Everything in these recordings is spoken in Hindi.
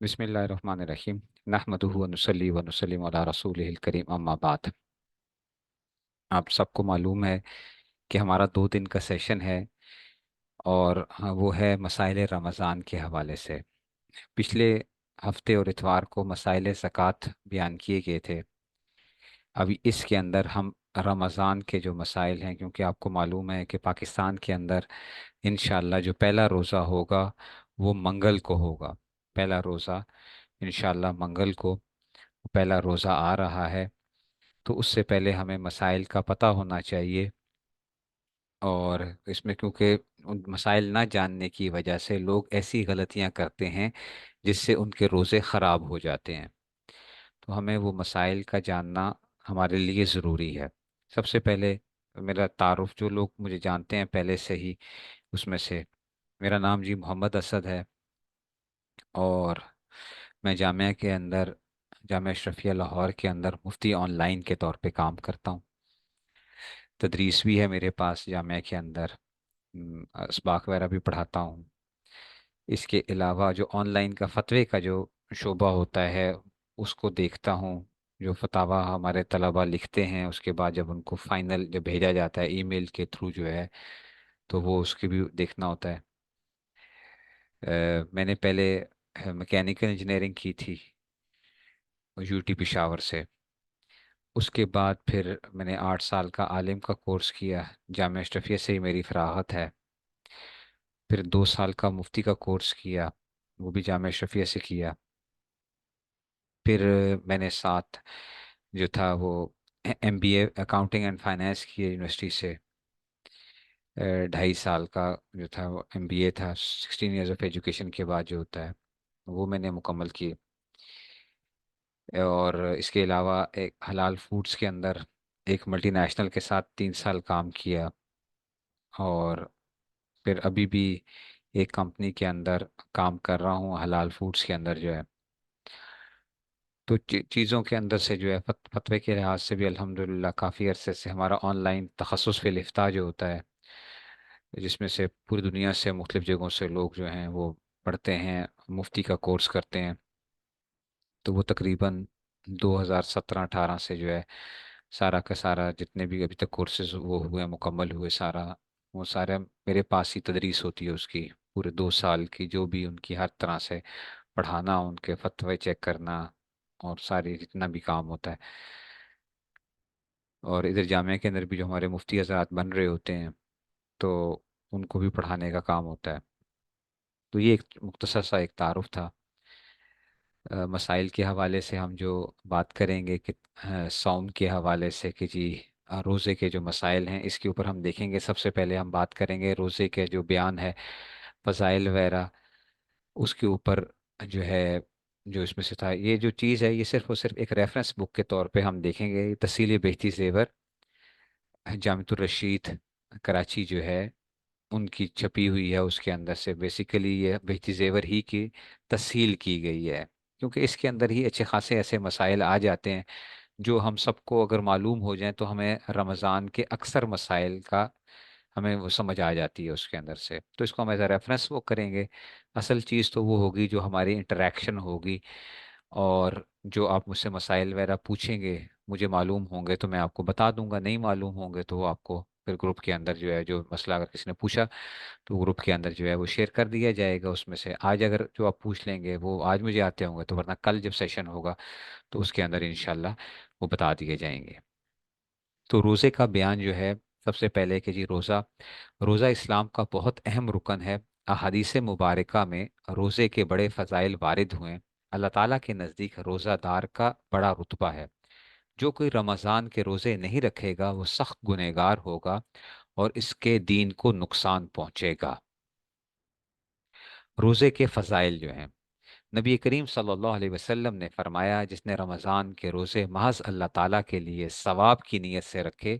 बिस्मिल्लाहिर्रहमानिर्रहीम। नहमदुहु व नुसल्ली व नुसल्लिमु अला रसूलिहिल करीम, अम्मा बाद। आप सबको मालूम है कि हमारा 2 दिन का सेशन है और वो है मसाइल रमज़ान के हवाले से। पिछले हफ्ते और इतवार को मसाइल ज़कात बयान किए गए थे। अभी इसके अंदर हम रमज़ान के जो मसाइल हैं, क्योंकि आपको मालूम है कि पाकिस्तान के अंदर इंशाअल्लाह जो पहला रोज़ा होगा वो मंगल को होगा। पहला रोज़ा इंशाअल्लाह मंगल को पहला रोज़ा आ रहा है। तो उससे पहले हमें मसाइल का पता होना चाहिए। और इसमें क्योंकि उन मसाइल ना जानने की वजह से लोग ऐसी गलतियां करते हैं जिससे उनके रोज़े ख़राब हो जाते हैं। तो हमें वो मसाइल का जानना हमारे लिए ज़रूरी है। सबसे पहले मेरा तारुफ, जो लोग मुझे जानते हैं पहले से ही, उसमें से मेरा नाम जी मोहम्मद असद है। और मैं जामिया के अंदर, जामिया अशरफिया लाहौर के अंदर मुफ्ती ऑनलाइन के तौर पे काम करता हूँ। तदरीस भी है मेरे पास जामिया के अंदर। इसबाक वगैरह भी पढ़ाता हूँ। इसके अलावा जो ऑनलाइन का फतवे का जो शोबा होता है उसको देखता हूँ। जो फतावा हमारे तलबा लिखते हैं उसके बाद जब उनको फाइनल जब भेजा जाता है ईमेल के थ्रू जो है, तो वो उसकी भी देखना होता है। मैंने पहले मैकेनिकल इंजीनियरिंग की थी यूटी पिशावर से। उसके बाद फिर मैंने 8 साल का आलिम का कोर्स किया। जामिया अशरफिया से ही मेरी फरागत है। फिर 2 साल का मुफ्ती का कोर्स किया, वो भी जामिया अशरफिया से किया। फिर मैंने साथ जो था वो एमबीए अकाउंटिंग एंड फाइनेंस किया यूनिवर्सिटी से। 2.5 साल का जो था वो एमबीए था, 16 ईयर्स ऑफ एजुकेशन के बाद जो होता है वो मैंने मुकम्मल किए। और इसके अलावा एक हलाल फूड्स के अंदर एक मल्टीनेशनल के साथ 3 साल काम किया। और फिर अभी भी एक कंपनी के अंदर काम कर रहा हूँ हलाल फूड्स के अंदर जो है। तो चीज़ों के अंदर से जो है फतवे के लिहाज से भी अल्हम्दुलिल्लाह काफ़ी अरसे से हमारा ऑनलाइन तखस्सुस फिल इफ्ता जो होता है, जिसमें से पूरी दुनिया से मुख्तलिफ जगहों से लोग जो हैं वो पढ़ते हैं, मुफ्ती का कोर्स करते हैं। तो वो तकरीबन 2017-18 से जो है सारा का सारा जितने भी अभी तक कोर्सेज वो हुए मुकम्मल हुए सारा, वो सारे मेरे पास ही तदरीस होती है उसकी। पूरे 2 साल की जो भी उनकी हर तरह से पढ़ाना, उनके फतवे चेक करना और सारी जितना भी काम होता है। और इधर जामिया के अंदर भी जो हमारे मुफ्ती हजरात बन रहे होते हैं तो उनको भी पढ़ाने का काम होता है। तो ये एक मुख्तसर सा एक तारुफ था। मसाइल के हवाले से हम जो बात करेंगे कि सौम के हवाले से कि जी रोज़े के जो मसाइल हैं इसके ऊपर हम देखेंगे। सबसे पहले हम बात करेंगे रोज़े के जो बयान है, फ़ज़ाइल वगैरह, उसके ऊपर जो है। जो इसमें से था ये जो चीज़ है, ये सिर्फ और सिर्फ एक रेफरेंस बुक के तौर पे हम देखेंगे। तसील बेहती ज़ेवर जामितुर रशीद कराची जो है उनकी छपी हुई है, उसके अंदर से बेसिकली ये बेहती ज़ेवर ही की तस्हील की गई है। क्योंकि इसके अंदर ही अच्छे खासे ऐसे मसाइल आ जाते हैं जो हम सबको अगर मालूम हो जाए तो हमें रमज़ान के अक्सर मसाइल का हमें वो समझ आ जाती है उसके अंदर से। तो इसको हम एज अ रेफरेंस वो करेंगे। असल चीज़ तो वो होगी जो हमारी इंटरेक्शन होगी। और जो आप मुझसे मसाइल वगैरह पूछेंगे, मुझे मालूम होंगे तो मैं आपको बता दूंगा, नहीं मालूम होंगे तो वो आपको फिर ग्रुप के अंदर जो है, जो मसला अगर किसी ने पूछा तो ग्रुप के अंदर जो है वो शेयर कर दिया जाएगा। उसमें से आज अगर जो आप पूछ लेंगे वो आज मुझे आते होंगे तो वरना कल जब सेशन होगा तो उसके अंदर इंशाल्लाह वो बता दिए जाएंगे। तो रोज़े का बयान जो है, सबसे पहले कि जी रोज़ा रोज़ा इस्लाम का बहुत अहम रुकन है। अहादीस मुबारका में रोज़े के बड़े फ़ज़ाइल वारिद हुए। अल्लाह ताला के नज़दीक रोज़ादार का बड़ा रुतबा है। जो कोई रमज़ान के रोज़े नहीं रखेगा वो सख्त गुनहगार होगा और इसके दीन को नुकसान पहुंचेगा। रोज़े के फ़ज़ाइल जो हैं, नबी करीम सल्लल्लाहु अलैहि वसल्लम ने फरमाया, जिसने रमज़ान के रोज़े महज अल्लाह ताला के लिए सवाब की नीयत से रखे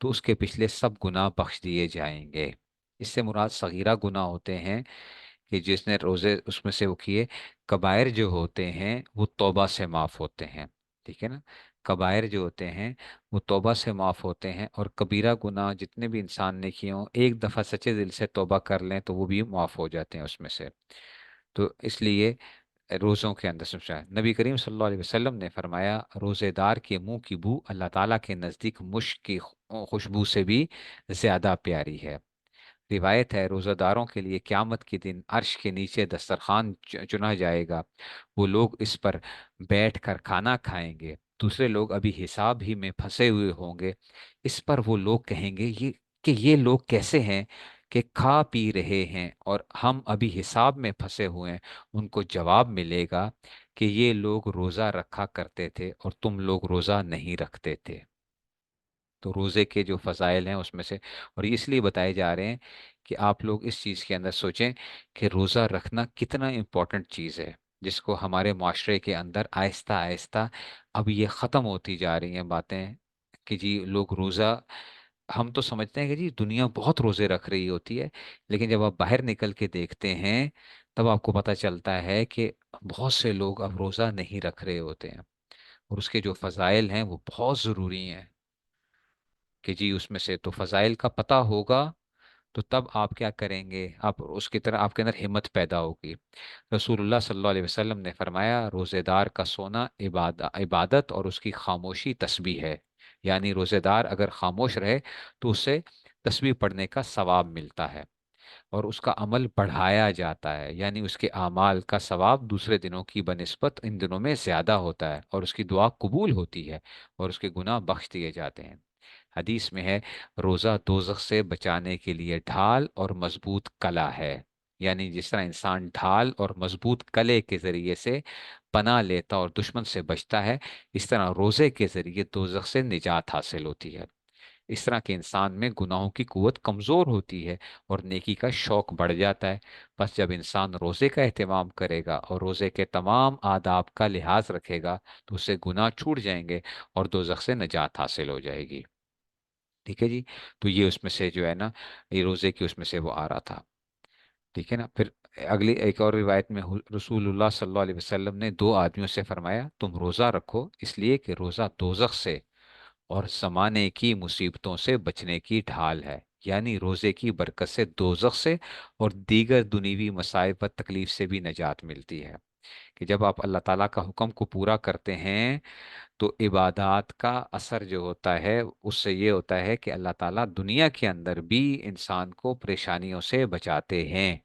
तो उसके पिछले सब गुनाह बख्श दिए जाएंगे। इससे मुराद सगीरा गुनाह होते हैं कि जिसने रोज़े उसमें से वो किए। कबायर जो होते हैं वो तौबा से माफ़ होते हैं। ठीक है ना। कबायर जो होते हैं वो तौबा से माफ़ होते हैं, और कबीरा गुनाह जितने भी इंसान ने किए हों एक दफ़ा सच्चे दिल से तौबा कर लें तो वो भी माफ़ हो जाते हैं उसमें से। तो इसलिए रोज़ों के अंदर सबसे नबी करीम सल्लल्लाहु अलैहि वसल्लम ने फरमाया, रोज़ेदार के मुंह की बू अल्लाह ताला के नज़दीक मुश्क की खुशबू से भी ज़्यादा प्यारी है। रिवायत है, रोज़ादारों के लिए क़यामत के दिन अर्श के नीचे दस्तरखान चुना जाएगा। वो लोग इस पर बैठ कर खाना खाएंगे। दूसरे लोग अभी हिसाब ही में फंसे हुए होंगे। इस पर वो लोग कहेंगे ये लोग कैसे हैं कि खा पी रहे हैं और हम अभी हिसाब में फंसे हुए हैं। उनको जवाब मिलेगा कि ये लोग रोज़ा रखा करते थे और तुम लोग रोज़ा नहीं रखते थे। तो रोज़े के जो फ़ज़ाइल हैं उसमें से, और ये इसलिए बताए जा रहे हैं कि आप लोग इस चीज़ के अंदर सोचें कि रोज़ा रखना कितना इम्पोर्टेंट चीज़ है, जिसको हमारे माशरे के अंदर आहिस्ता आहिस्ता अब ये ख़त्म होती जा रही हैं बातें कि जी लोग रोज़ा, हम तो समझते हैं कि जी दुनिया बहुत रोज़े रख रही होती है, लेकिन जब आप बाहर निकल के देखते हैं तब आपको पता चलता है कि बहुत से लोग अब रोज़ा नहीं रख रहे होते हैं, और उसके जो फ़ज़ाइल हैं वो बहुत ज़रूरी हैं कि जी उसमें से तो फजाइल का पता होगा तो तब आप क्या करेंगे, आप उसकी तरह आपके अंदर हिम्मत पैदा होगी। रसूलुल्लाह सल्लल्लाहु अलैहि वसल्लम ने फरमाया, रोज़ेदार का सोना इबादत और उसकी खामोशी तस्बीह है। यानी रोज़ेदार अगर खामोश रहे तो उसे तस्बीह पढ़ने का सवाब मिलता है और उसका अमल बढ़ाया जाता है, यानी उसके आमाल का सवाब दूसरे दिनों की बनिस्बत इन दिनों में ज़्यादा होता है और उसकी दुआ कबूल होती है और उसके गुनाह बख्श दिए जाते हैं। हदीस में है, रोज़ा दोज़ख से बचाने के लिए ढाल और मजबूत कला है। यानी जिस तरह इंसान ढाल और मजबूत कले के ज़रिए से पनाह लेता और दुश्मन से बचता है, इस तरह रोज़े के ज़रिए दोज़ख से निजात हासिल होती है। इस तरह के इंसान में गुनाहों की कुव्वत कमज़ोर होती है और नेकी का शौक बढ़ जाता है। बस जब इंसान रोज़े का एहतमाम करेगा और रोज़े के तमाम आदाब का लिहाज रखेगा तो उससे गुनाह छूट जाएंगे और दोज़ख से निजात हासिल हो जाएगी। ठीक है जी। तो ये उसमें से जो है ना, ये रोज़े की उसमें से वो आ रहा था। ठीक है ना। फिर अगली एक और रिवायत में रसूलुल्लाह सल्लल्लाहु अलैहि वसल्लम ने दो आदमियों से फरमाया, तुम रोज़ा रखो इसलिए कि रोज़ा दोज़ख से और ज़माने की मुसीबतों से बचने की ढाल है। यानी रोज़े की बरकत से दोज़ख से और दीगर दुनियावी मसाइब व तकलीफ से भी निजात मिलती है। कि जब आप अल्लाह ताला का हुक्म को पूरा करते हैं तो इबादत का असर जो होता है उससे ये होता है कि अल्लाह ताला दुनिया के अंदर भी इंसान को परेशानियों से बचाते हैं।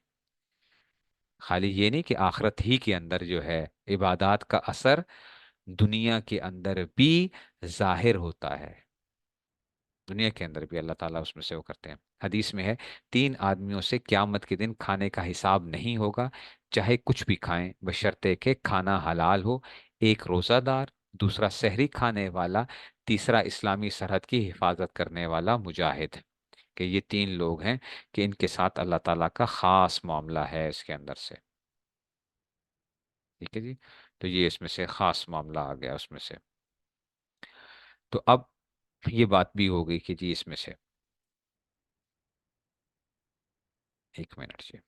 खाली ये नहीं कि आखिरत ही के अंदर जो है, इबादत का असर दुनिया के अंदर भी जाहिर होता है। दुनिया के अंदर भी अल्लाह ताला उसमें से वो करते हैं। हदीस में है, तीन आदमियों से क़यामत के दिन खाने का हिसाब नहीं होगा, चाहे कुछ भी खाएं, बशर्ते कि खाना हलाल हो। एक रोज़ादार, दूसरा सहरी खाने वाला, तीसरा इस्लामी सरहद की हिफाजत करने वाला मुजाहिद। कि ये तीन लोग हैं कि इनके साथ अल्लाह ताला का ख़ास मामला है इसके अंदर से। ठीक है जी। तो ये इसमें से ख़ास मामला आ गया उसमें से। तो अब ये बात भी हो गई कि जी इसमें से, एक मिनट जी।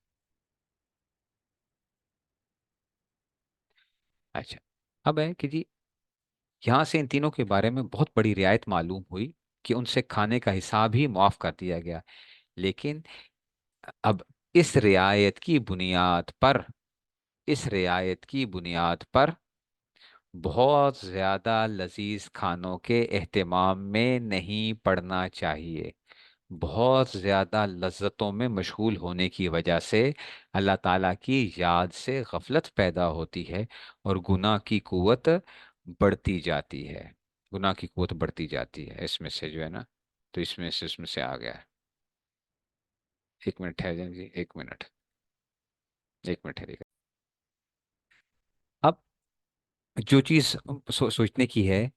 अच्छा, अब है कि जी यहाँ से इन तीनों के बारे में बहुत बड़ी रियायत मालूम हुई कि उनसे खाने का हिसाब ही माफ कर दिया गया। लेकिन अब इस रियायत की बुनियाद पर, इस रियायत की बुनियाद पर बहुत ज़्यादा लजीज खानों के एहतमाम में नहीं पड़ना चाहिए। बहुत ज़्यादा लज्जतों में मशगूल होने की वजह से अल्लाह ताला की याद से गफलत पैदा होती है और गुनाह की कुव्वत बढ़ती जाती है। गुनाह की कुव्वत बढ़ती जाती है इसमें से जो है ना। तो इसमें से आ गया है। एक मिनट ठहर जाए जी, एक मिनट, एक मिनट ठहरिएगा। अब जो चीज़ सोचने की है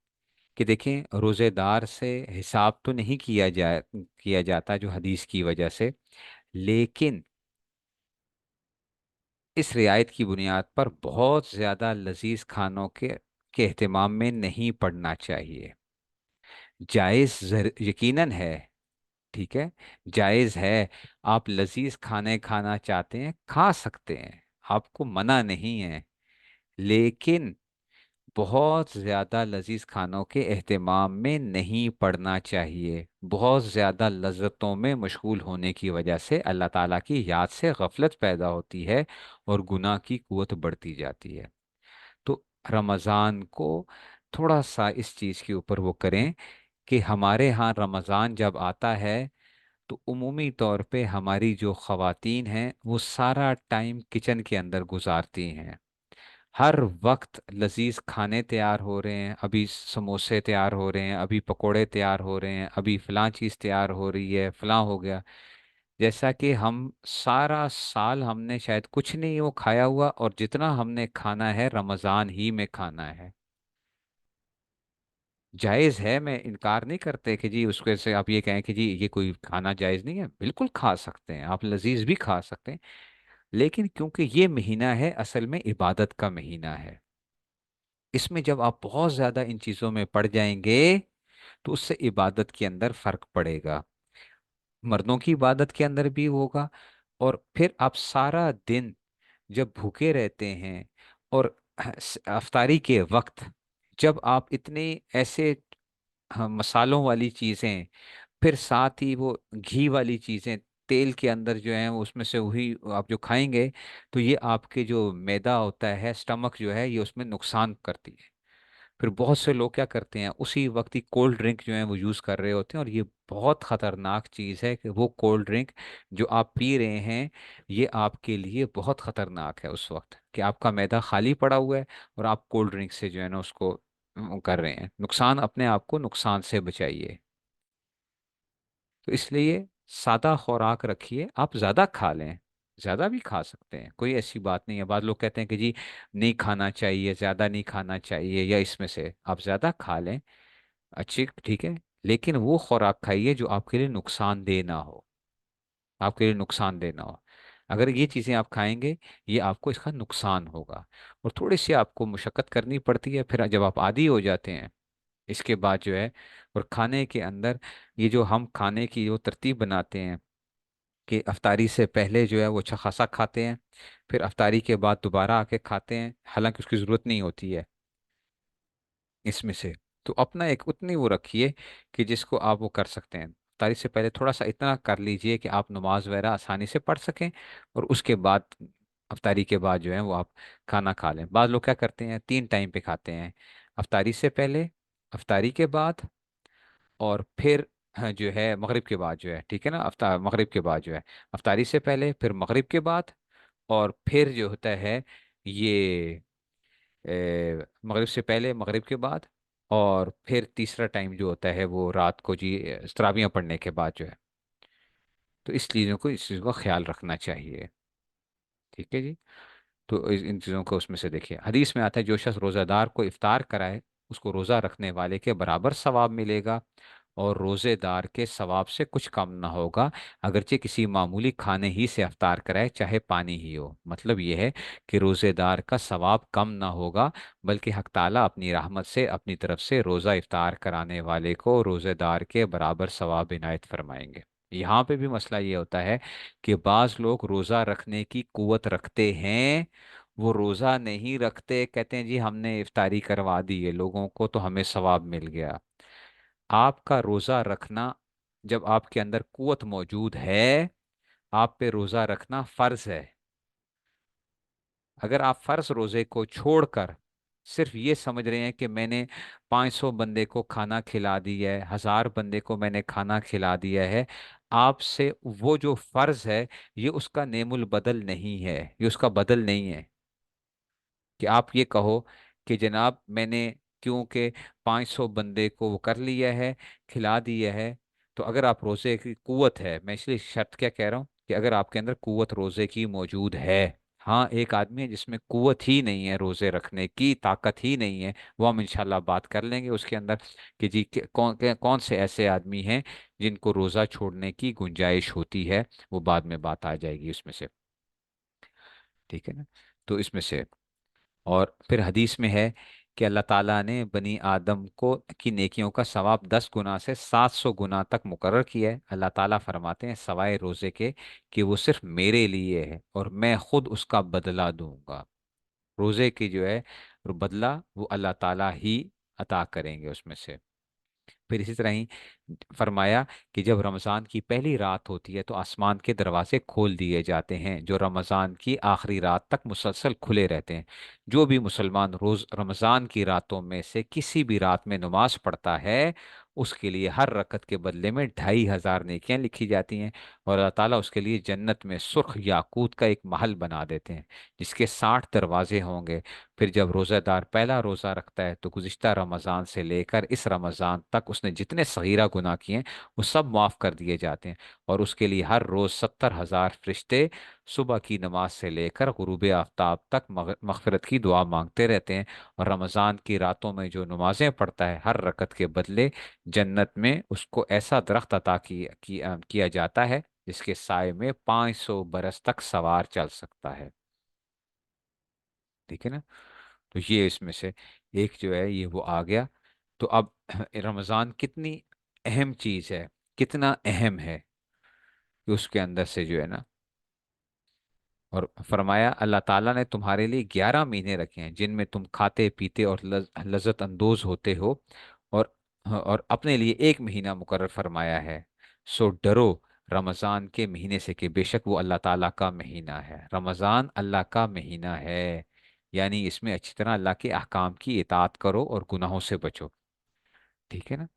कि देखें, रोज़ेदार से हिसाब तो नहीं किया जाता जो हदीस की वजह से, लेकिन इस रियायत की बुनियाद पर बहुत ज़्यादा लजीज खानों के एहतमाम में नहीं पड़ना चाहिए। यकीनन है। ठीक है, जायज़ है। आप लजीज खाने खाना चाहते हैं, खा सकते हैं, आपको मना नहीं है। लेकिन बहुत ज़्यादा लजीज खानों के एहतमाम में नहीं पड़ना चाहिए। बहुत ज़्यादा लज्जतों में मशगूल होने की वजह से अल्लाह ताला की याद से गफलत पैदा होती है और गुनाह की कुव्वत बढ़ती जाती है। रमज़ान को थोड़ा सा इस चीज़ के ऊपर वो करें कि हमारे यहाँ रमज़ान जब आता है तो उमूमी तौर पे हमारी जो ख़वातीन हैं वो सारा टाइम किचन के अंदर गुजारती हैं। हर वक्त लजीज खाने तैयार हो रहे हैं, अभी समोसे तैयार हो रहे हैं, अभी पकोड़े तैयार हो रहे हैं, अभी फलां चीज़ तैयार हो रही है, फलां हो गया। जैसा कि हम सारा साल हमने शायद कुछ नहीं वो खाया हुआ, और जितना हमने खाना है रमज़ान ही में खाना है। जायज़ है, मैं इनकार नहीं करते कि जी उसके से आप ये कहें कि जी ये कोई खाना जायज़ नहीं है, बिल्कुल खा सकते हैं आप, लजीज भी खा सकते हैं। लेकिन क्योंकि ये महीना है असल में इबादत का महीना है, इसमें जब आप बहुत ज़्यादा इन चीज़ों में पड़ जाएंगे तो उससे इबादत के अंदर फर्क पड़ेगा, मर्दों की इबादत के अंदर भी होगा। और फिर आप सारा दिन जब भूखे रहते हैं, और अफ्तारी के वक्त जब आप इतने ऐसे मसालों वाली चीज़ें, फिर साथ ही वो घी वाली चीज़ें तेल के अंदर जो है उसमें से वही आप जो खाएंगे, तो ये आपके जो मैदा होता है, स्टमक जो है, ये उसमें नुकसान करती है। फिर बहुत से लोग क्या करते हैं, उसी वक्त ही कोल्ड ड्रिंक जो है वो यूज़ कर रहे होते हैं, और ये बहुत ख़तरनाक चीज़ है कि वो कोल्ड ड्रिंक जो आप पी रहे हैं ये आपके लिए बहुत ख़तरनाक है उस वक्त, कि आपका मैदा खाली पड़ा हुआ है और आप कोल्ड ड्रिंक से जो है ना उसको कर रहे हैं नुकसान, अपने आप को नुकसान से बचाइए। तो इसलिए सादा खुराक रखिए, आप ज़्यादा खा लें, ज़्यादा भी खा सकते हैं, कोई ऐसी बात नहीं है। बाद लोग कहते हैं कि जी नहीं खाना चाहिए, ज़्यादा नहीं खाना चाहिए, या इसमें से आप ज़्यादा खा लें, अच्छी ठीक है, लेकिन वो खुराक खाइए जो आपके लिए नुकसानदेह ना हो, आपके लिए नुकसानदेह ना हो। अगर ये चीज़ें आप खाएंगे, ये आपको इसका नुकसान होगा, और थोड़ी सी आपको मुशक्क़त करनी पड़ती है, फिर जब आप आदी हो जाते हैं इसके बाद जो है। और खाने के अंदर ये जो हम खाने की जो तरतीब बनाते हैं कि अफ्तारी से पहले जो है वो अच्छा खासा खाते हैं, फिर अफ्तारी के बाद दोबारा आके खाते हैं, हालांकि उसकी ज़रूरत नहीं होती है इसमें से। तो अपना एक उतनी वो रखिए कि जिसको आप वो कर सकते हैं, अफ्तारी से पहले थोड़ा सा इतना कर लीजिए कि आप नमाज वगैरह आसानी से पढ़ सकें, और उसके बाद अफ्तारी के बाद जो है वो आप खाना खा लें। बाद लोग क्या करते हैं, 3 टाइम पे खाते हैं, अफ्तारी से पहले, अफ्तारी के बाद, और फिर हाँ, जो है मगरिब के बाद जो है, ठीक है ना, मगरिब के बाद जो है, अफ्तारी से पहले, फिर मगरिब के बाद, और फिर जो होता है ये मगरिब से पहले, मगरिब के बाद, और फिर तीसरा टाइम जो होता है वो रात को जी तरावियाँ पढ़ने के बाद जो है। तो इस चीज़ों का ख्याल रखना चाहिए, ठीक है जी। तो इन चीज़ों को उसमें से देखिए, हदीस में आता है जो शख्स रोज़ादार को इफ्तार कराए उसको रोज़ा रखने वाले के बराबर सवाब मिलेगा, और रोज़ेदार के सवाब से कुछ कम ना होगा, अगरचे किसी मामूली खाने ही से अफ्तार कराए, चाहे पानी ही हो। मतलब यह है कि रोज़ेदार का सवाब कम ना होगा, बल्कि हक ताला अपनी रहमत से अपनी तरफ से रोज़ा इफ्तार कराने वाले को रोज़ेदार के बराबर सवाब इनायत फरमाएंगे। यहाँ पे भी मसला ये होता है कि बाज़ लोग रोज़ा रखने की कुव्वत रखते हैं, वो रोज़ा नहीं रखते, कहते हैं जी हमने इफ्तारी करवा दी है लोगों को तो हमें सवाब मिल गया। आपका रोजा रखना, जब आपके अंदर कुव्वत मौजूद है, आप पे रोजा रखना फर्ज है। अगर आप फर्ज रोजे को छोड़कर सिर्फ ये समझ रहे हैं कि मैंने 500 बंदे को खाना खिला दिया है, 1000 बंदे को मैंने खाना खिला दिया है, आपसे वो जो फर्ज है ये उसका नेमुल बदल नहीं है, ये उसका बदल नहीं है। कि आप ये कहो कि जनाब मैंने क्योंकि 500 बंदे को वो कर लिया है, खिला दिया है। तो अगर आप रोज़े की कुव्वत है, मैं इसलिए शर्त क्या कह रहा हूँ कि अगर आपके अंदर कुव्वत रोज़े की मौजूद है, हाँ एक आदमी है जिसमें कुव्वत ही नहीं है, रोज़े रखने की ताकत ही नहीं है, वो हम इंशाल्लाह बात कर लेंगे उसके अंदर कि जी कौन से ऐसे आदमी हैं जिनको रोज़ा छोड़ने की गुंजाइश होती है, वो बाद में बात आ जाएगी उसमें से, ठीक है ना। तो इसमें से, और फिर हदीस में है कि अल्लाह ताला ने बनी आदम को की नेकियों का सवाब 10 गुना से 700 गुना तक मुकर्रर किया है। अल्लाह ताला फरमाते हैं सवाए रोज़े के कि वो सिर्फ मेरे लिए है और मैं खुद उसका बदला दूंगा। रोज़े की जो है बदला वो अल्लाह ताला ही अता करेंगे उसमें से। फिर इसी तरह ही फरमाया कि जब रमज़ान की पहली रात होती है तो आसमान के दरवाजे खोल दिए जाते हैं, जो रमज़ान की आखिरी रात तक मुसलसल खुले रहते हैं। जो भी मुसलमान रोज़ रमज़ान की रातों में से किसी भी रात में नमाज पढ़ता है, उसके लिए हर रकत के बदले में 2500 नेकियां लिखी जाती हैं। और अल्लाह ताला उसके लिए जन्नत में सुर्ख याकूत का एक महल बना देते हैं, जिसके 60 दरवाजे होंगे। फिर जब रोज़ादार पहला रोज़ा रखता है तो गुज़िश्ता रमज़ान से लेकर इस रमज़ान तक उसने जितने सगीरा गुनाह किए हैं वो सब माफ़ कर दिए जाते हैं। और उसके लिए हर रोज़ 70,000 फरिश्ते सुबह की नमाज से लेकर गुरूब आफ्ताब तक मगफिरत की दुआ मांगते रहते हैं। और रमज़ान की रातों में जो नमाजें पढ़ता है, हर रकत के बदले जन्नत में उसको ऐसा दरख्त अता किया जाता है जिसके साय में 500 बरस तक सवार चल सकता है। ठीक है ना। तो ये इसमें से एक जो है ये वो आ गया। तो अब रमज़ान कितनी अहम चीज़ है, कितना अहम है कि उसके अंदर से जो है ना, और फरमाया अल्लाह ताला ने तुम्हारे लिए 11 महीने रखे हैं जिनमें तुम खाते पीते और लज्जत अंदोज होते हो। और अपने लिए एक महीना मुकर्रर फरमाया है। सो डरो रमज़ान के महीने से कि बेशक वो अल्लाह ताला का महीना है। रमज़ान अल्लाह का महीना है, यानी इसमें अच्छी तरह अल्लाह के अहकाम की इताअत करो और गुनाहों से बचो। ठीक है ना।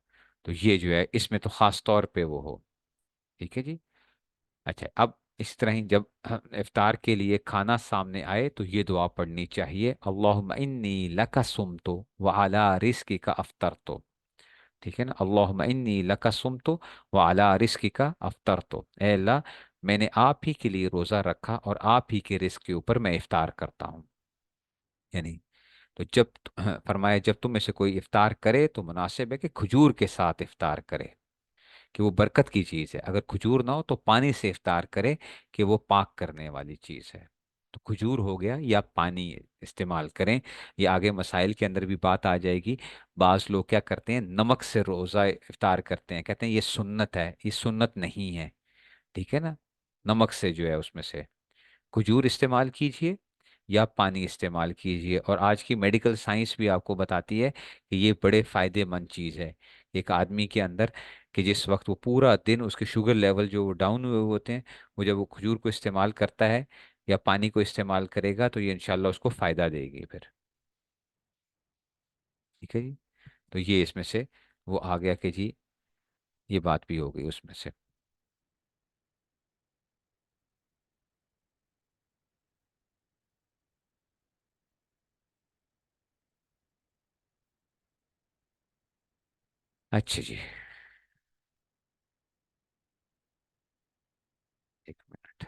तो ये जो है इसमें तो खास तौर पे वो हो। ठीक है जी। अच्छा, अब इस तरह ही जब इफ्तार के लिए खाना सामने आए तो ये दुआ पढ़नी चाहिए, अल्लाहुम्मा इन्नी लका सुमतु व अला रिस्की का अफ्तर तो। ठीक है ना। अल्लाहुम्मा इन्नी लका सुमतु व अला रिस्की का अफ्तर तो, ए अल्लाह मैंने आप ही के लिए रोज़ा रखा और आप ही के रिस्क के ऊपर मैं इफ्तार करता हूँ। यानी तो जब फरमाया जब तुम में से कोई इफ्तार करे तो मुनासिब है कि खजूर के साथ इफ्तार करे, कि वो बरकत की चीज़ है। अगर खजूर ना हो तो पानी से इफ्तार करे, कि वो पाक करने वाली चीज़ है। तो खजूर हो गया या पानी इस्तेमाल करें। ये आगे मसाइल के अंदर भी बात आ जाएगी। बाज़ लोग क्या करते हैं, नमक से रोज़ा इफ्तार करते हैं, कहते हैं ये सुन्नत है, ये सुन्नत नहीं है। ठीक है ना। नमक से जो है उसमें से खजूर इस्तेमाल कीजिए या पानी इस्तेमाल कीजिए। और आज की मेडिकल साइंस भी आपको बताती है कि ये बड़े फायदेमंद चीज़ है एक आदमी के अंदर, कि जिस वक्त वो पूरा दिन उसके शुगर लेवल जो डाउन हुए हुए होते हैं, वो जब वो खजूर को इस्तेमाल करता है या पानी को इस्तेमाल करेगा तो ये इंशाल्लाह उसको फ़ायदा देगी फिर। ठीक है जी। तो ये इसमें से वो आ गया कि जी ये बात भी हो गई उसमें से। अच्छा जी। एक मिनट,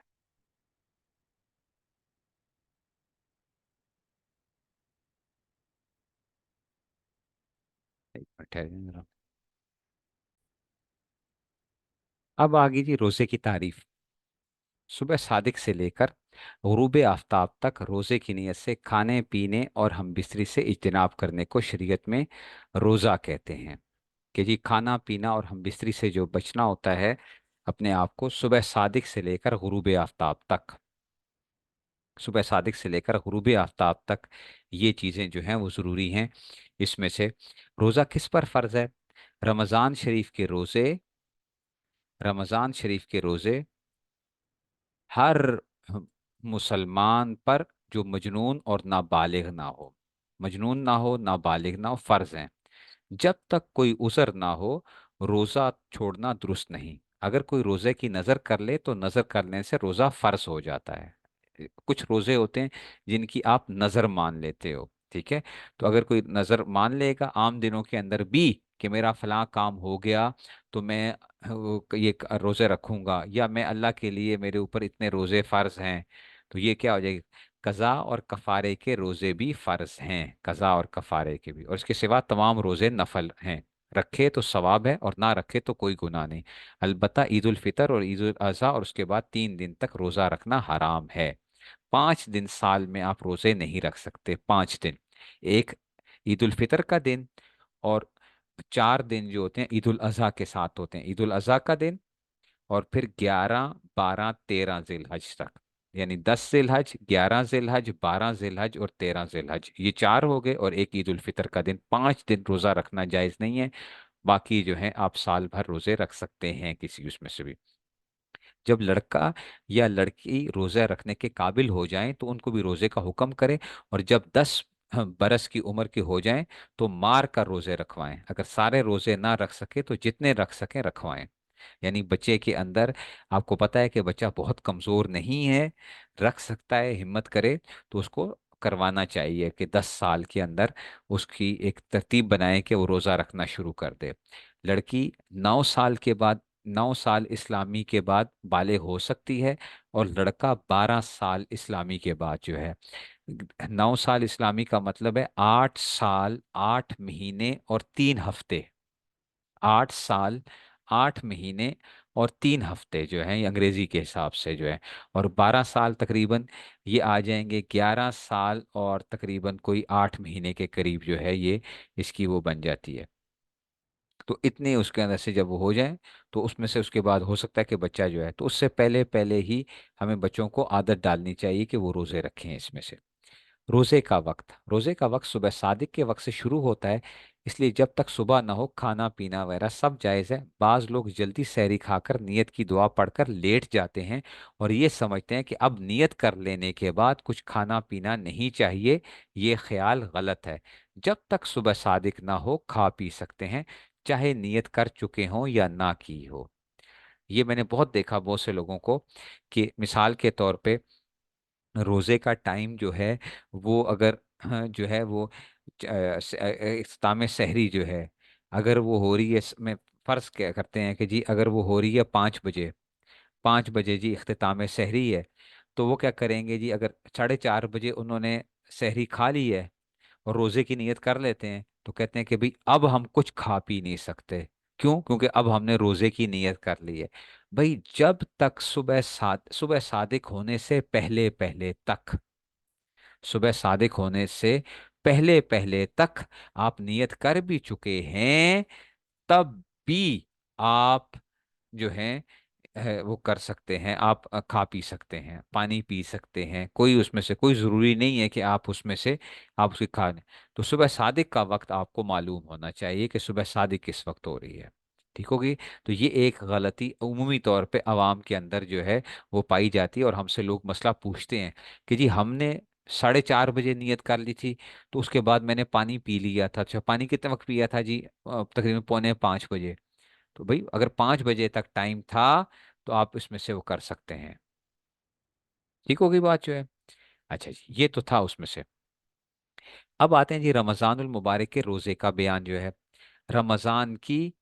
एक मिनट ठहरिए जरा। अब आ गई जी रोज़े की तारीफ। सुबह सादिक से लेकर गुरूब आफ्ताब तक रोज़े की नीयत से खाने पीने और हम बिस्तरी से इज्तिनाब करने को शरीयत में रोज़ा कहते हैं। कि जी खाना पीना और हम बिस्तरी से जो बचना होता है अपने आप को, सुबह सादिक से लेकर गुरूब आफ्ताब तक, सुबह सादिक से लेकर गुरूब आफ्ताब तक ये चीज़ें जो हैं वो ज़रूरी हैं। इसमें से रोज़ा किस पर फ़र्ज़ है? रमज़ान शरीफ के रोज़े, रमज़ान शरीफ के रोज़े हर मुसलमान पर जो मजनून और नाबालिग ना हो, मजनून ना हो नाबालिग ना हो, फर्ज हैं। जब तक कोई उज़र ना हो रोज़ा छोड़ना दुरुस्त नहीं। अगर कोई रोज़े की नज़र कर ले तो नज़र करने से रोज़ा फर्ज हो जाता है। कुछ रोज़े होते हैं जिनकी आप नज़र मान लेते हो। ठीक है। तो अगर कोई नज़र मान लेगा आम दिनों के अंदर भी कि मेरा फलां काम हो गया तो मैं ये रोज़े रखूंगा, या मैं अल्लाह के लिए मेरे ऊपर इतने रोज़े फ़र्ज हैं, तो ये क्या हो जाएगा, कज़ा और कफ़ारे के रोज़े भी फ़र्ज हैं, कज़ा और कफ़ारे के भी। और इसके सिवा तमाम रोज़े नफल हैं। रखे तो सवाब है और ना रखे तो कोई गुनाह नहीं। अलबत्ता ईद उल फितर और ईद उल अज़हा और उसके बाद 3 दिन तक रोज़ा रखना हराम है। 5 दिन साल में आप रोज़े नहीं रख सकते, 5 दिन। एक ईद उल फितर का दिन, और 4 दिन जो होते हैं ईद उल अजहा के साथ होते हैं, ईद उल अजहा का दिन, और फिर 11 12 13 जिलहज तक। यानी 10 जिलहज, 11 जिलहज, 12 जिलहज और 13 जिलहज, ये 4 हो गए, और एक ईद उल फितर का दिन। 5 दिन रोजा रखना जायज नहीं है। बाकी जो है आप साल भर रोजे रख सकते हैं किसी उसमें से भी। जब लड़का या लड़की रोजा रखने के काबिल हो जाएं तो उनको भी रोजे का हुक्म करें। और जब 10 बरस की उम्र के हो जाएं तो मार कर रोजे रखवाएं। अगर सारे रोजे ना रख सके तो जितने रख सकें रखवाएं। यानी बच्चे के अंदर, आपको पता है कि बच्चा बहुत कमजोर नहीं है, रख सकता है, हिम्मत करे तो उसको करवाना चाहिए कि 10 साल के अंदर उसकी एक तरतीब बनाए कि वो रोजा रखना शुरू कर दे। लड़की 9 साल के बाद, 9 साल इस्लामी के बाद बालिग हो सकती है। और लड़का 12 साल इस्लामी के बाद जो है, 9 साल इस्लामी का मतलब है 8 साल 8 महीने और 3 हफ्ते। 8 साल 8 महीने और 3 हफ्ते जो है, ये अंग्रेजी के हिसाब से जो है। और 12 साल तकरीबन ये आ जाएंगे 11 साल और तकरीबन कोई 8 महीने के करीब जो है ये इसकी वो बन जाती है। तो इतने उसके अंदर से जब वो हो जाए तो उसमें से उसके बाद हो सकता है कि बच्चा जो है, तो उससे पहले पहले ही हमें बच्चों को आदत डालनी चाहिए कि वो रोजे रखें इसमें से। रोजे का वक्त सुबह सादिक के वक्त से शुरू होता है। इसलिए जब तक सुबह ना हो खाना पीना वगैरह सब जायज़ है। बाज लोग जल्दी सहरी खाकर नियत की दुआ पढ़कर लेट जाते हैं और ये समझते हैं कि अब नियत कर लेने के बाद कुछ खाना पीना नहीं चाहिए। ये ख्याल गलत है। जब तक सुबह सादिक ना हो खा पी सकते हैं, चाहे नियत कर चुके हों या ना की हो। ये मैंने बहुत देखा बहुत से लोगों को, कि मिसाल के तौर पे रोजे का टाइम जो है वो अगर जो है वो इख्तिताम सहरी जो है, अगर वो हो रही है, मैं फर्ज क्या करते हैं कि जी अगर वो हो रही है 5 बजे, 5 बजे जी इख्तिताम सहरी है, तो वो क्या करेंगे जी, अगर 4:30 बजे उन्होंने सहरी खा ली है और रोजे की नीयत कर लेते हैं, तो कहते हैं कि भाई अब हम कुछ खा पी नहीं सकते। क्यों? क्योंकि अब हमने रोजे की नीयत कर ली है। भाई जब तक सुबह सादिक होने से पहले पहले तक, सुबह सादिक होने से पहले पहले तक आप नियत कर भी चुके हैं, तब भी आप जो है वो कर सकते हैं। आप खा पी सकते हैं, पानी पी सकते हैं, कोई उसमें से कोई ज़रूरी नहीं है कि आप उसमें से आप उसकी खा लें। तो सुबह सादिक का वक्त आपको मालूम होना चाहिए कि सुबह सादिक किस वक्त हो रही है। ठीक होगी। तो ये एक गलती उमूमी तौर पे आवाम के अंदर जो है वो पाई जाती है। और हमसे लोग मसला पूछते हैं कि जी हमने 4:30 बजे नियत कर ली थी, तो उसके बाद मैंने पानी पी लिया था। अच्छा, पानी कितने वक्त पिया था जी? तकरीबन पौने 5 बजे। तो भाई अगर 5 बजे तक टाइम था तो आप इसमें से वो कर सकते हैं। ठीक होगी बात जो है। अच्छा जी, ये तो था उसमें से। अब आते हैं जी रमजानुल मुबारक के रोजे का बयान जो है, रमजान की।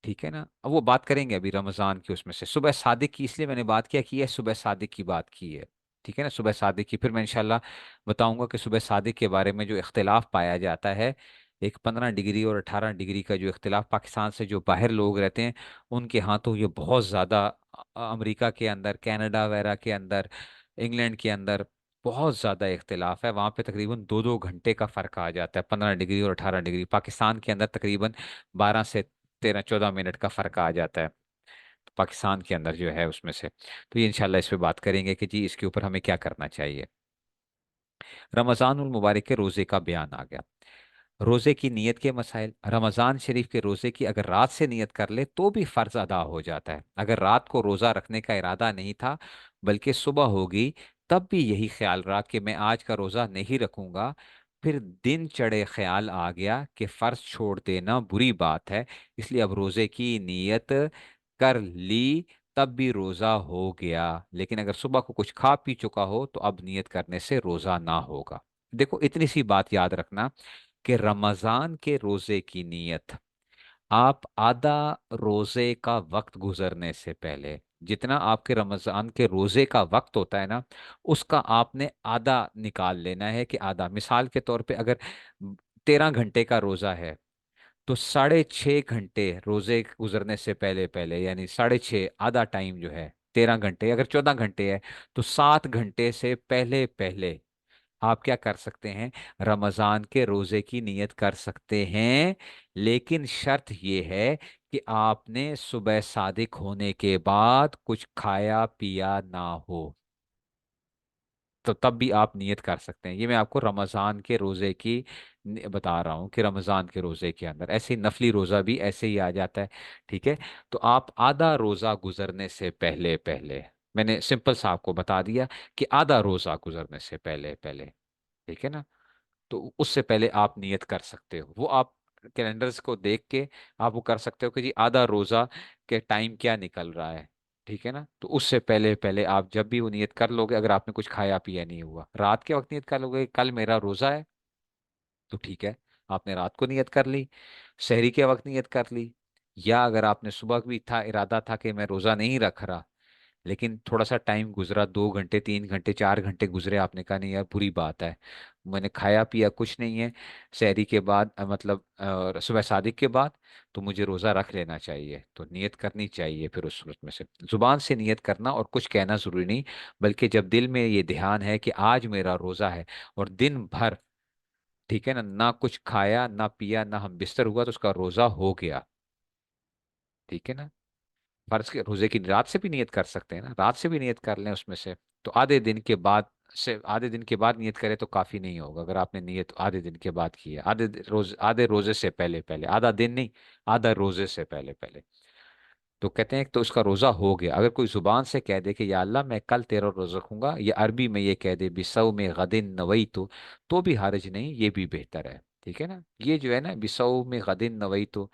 ठीक है ना, अब वो बात करेंगे अभी रमजान की। उसमें से सुबह सादिक की इसलिए मैंने बात किया कि यह सुबह सादिक की बात की है। ठीक है ना, सुबह सादिक की फिर मैं इंशाल्लाह बताऊंगा कि सुबह सादिक के बारे में जो इख्तिलाफ पाया जाता है, एक 15 डिग्री और 18 डिग्री का जो इख्तिलाफ पाकिस्तान से जो बाहर लोग रहते हैं उनके यहाँ तो ये बहुत ज़्यादा, अमेरिका के अंदर, कनाडा वगैरह के अंदर, इंग्लैंड के अंदर बहुत ज़्यादा इख्तिलाफ है। वहाँ पे तकरीबन 2-2 घंटे का फ़र्क आ जाता है, 15 डिग्री और 18 डिग्री। पाकिस्तान के अंदर तकरीबन 12 से 13-14 मिनट का फ़र्क आ जाता है, तो पाकिस्तान के अंदर जो है उसमें से। तो ये इंशाल्लाह इस पे बात करेंगे कि जी इसके ऊपर हमें क्या करना चाहिए। रमज़ानुल मुबारक के रोज़े का बयान आ गया। रोजे की नीयत के मसाइल। रमजान शरीफ के रोजे की अगर रात से नीयत कर ले तो भी फर्ज अदा हो जाता है। अगर रात को रोजा रखने का इरादा नहीं था बल्कि सुबह होगी, तब भी यही ख्याल रहा कि मैं आज का रोजा नहीं रखूंगा, फिर दिन चढ़े ख्याल आ गया कि फर्ज छोड़ देना बुरी बात है, इसलिए अब रोजे की नीयत कर ली, तब भी रोजा हो गया। लेकिन अगर सुबह को कुछ खा पी चुका हो तो अब नियत करने से रोजा ना होगा। देखो इतनी सी बात याद रखना कि रमजान के रोजे की नीयत आप आधा रोजे का वक्त गुजरने से पहले, जितना आपके रमजान के रोजे का वक्त होता है ना, उसका आपने आधा निकाल लेना है। कि आधा, मिसाल के तौर पे अगर 13 घंटे का रोजा है तो 6.5 घंटे रोजे गुजरने से पहले पहले, यानी 6.5 आधा टाइम जो है, 13 घंटे अगर 14 घंटे है तो 7 घंटे से पहले पहले आप क्या कर सकते हैं, रमजान के रोजे की नियत कर सकते हैं। लेकिन शर्त यह है कि आपने सुबह सादिक होने के बाद कुछ खाया पिया ना हो। तो तब भी आप नियत कर सकते हैं। ये मैं आपको रमज़ान के रोज़े की बता रहा हूँ कि रमज़ान के रोज़े के अंदर ऐसे ही नफली रोज़ा भी ऐसे ही आ जाता है। ठीक है। तो आप आधा रोज़ा गुजरने से पहले पहले, मैंने सिंपल सा आपको बता दिया कि आधा रोज़ा गुजरने से पहले पहले, ठीक है ना, तो उससे पहले आप नियत कर सकते हो। वो आप कैलेंडर्स को देख के आप वो कर सकते हो कि जी आधा रोजा के टाइम क्या निकल रहा है। ठीक है ना, तो उससे पहले पहले आप जब भी वो नियत कर लोगे, अगर आपने कुछ खाया पिया नहीं हुआ, रात के वक्त नियत कर लोगे कल मेरा रोजा है, तो ठीक है, आपने रात को नियत कर ली, शहरी के वक्त नियत कर ली। या अगर आपने सुबह भी था इरादा था कि मैं रोजा नहीं रख रहा, लेकिन थोड़ा सा टाइम गुजरा, 2 घंटे 3 घंटे 4 घंटे गुजरे, आपने कहा नहीं यार बुरी बात है, मैंने खाया पिया कुछ नहीं है शहरी के बाद, मतलब सुबह सादिक के बाद, तो मुझे रोज़ा रख लेना चाहिए, तो नियत करनी चाहिए। फिर उस सूरत में से जुबान से नियत करना और कुछ कहना ज़रूरी नहीं, बल्कि जब दिल में ये ध्यान है कि आज मेरा रोज़ा है और दिन भर, ठीक है ना, ना कुछ खाया ना पिया ना हम बिस्तर हुआ, तो उसका रोज़ा हो गया। ठीक है ना। फर्ज के रोजे की रात से भी नियत कर सकते हैं ना, रात से भी नियत कर लें उसमें से, तो आधे दिन के बाद से, आधे दिन के बाद नियत करें तो काफी नहीं होगा। अगर आपने नियत आधे दिन के बाद की है, आधे रोजे से पहले पहले, आधा दिन नहीं, आधा रोजे से पहले पहले, तो कहते हैं तो उसका रोजा हो गया। अगर कोई जुबान से कह दे कि या अल्लाह मैं कल तेरा रोजा रखूंगा, या अरबी में ये कह दे बिसौ में गदिन नवई, तो भी हर्ज नहीं, ये भी बेहतर है। ठीक है ना, ये जो है ना बिसौ में गदिन नवई, तो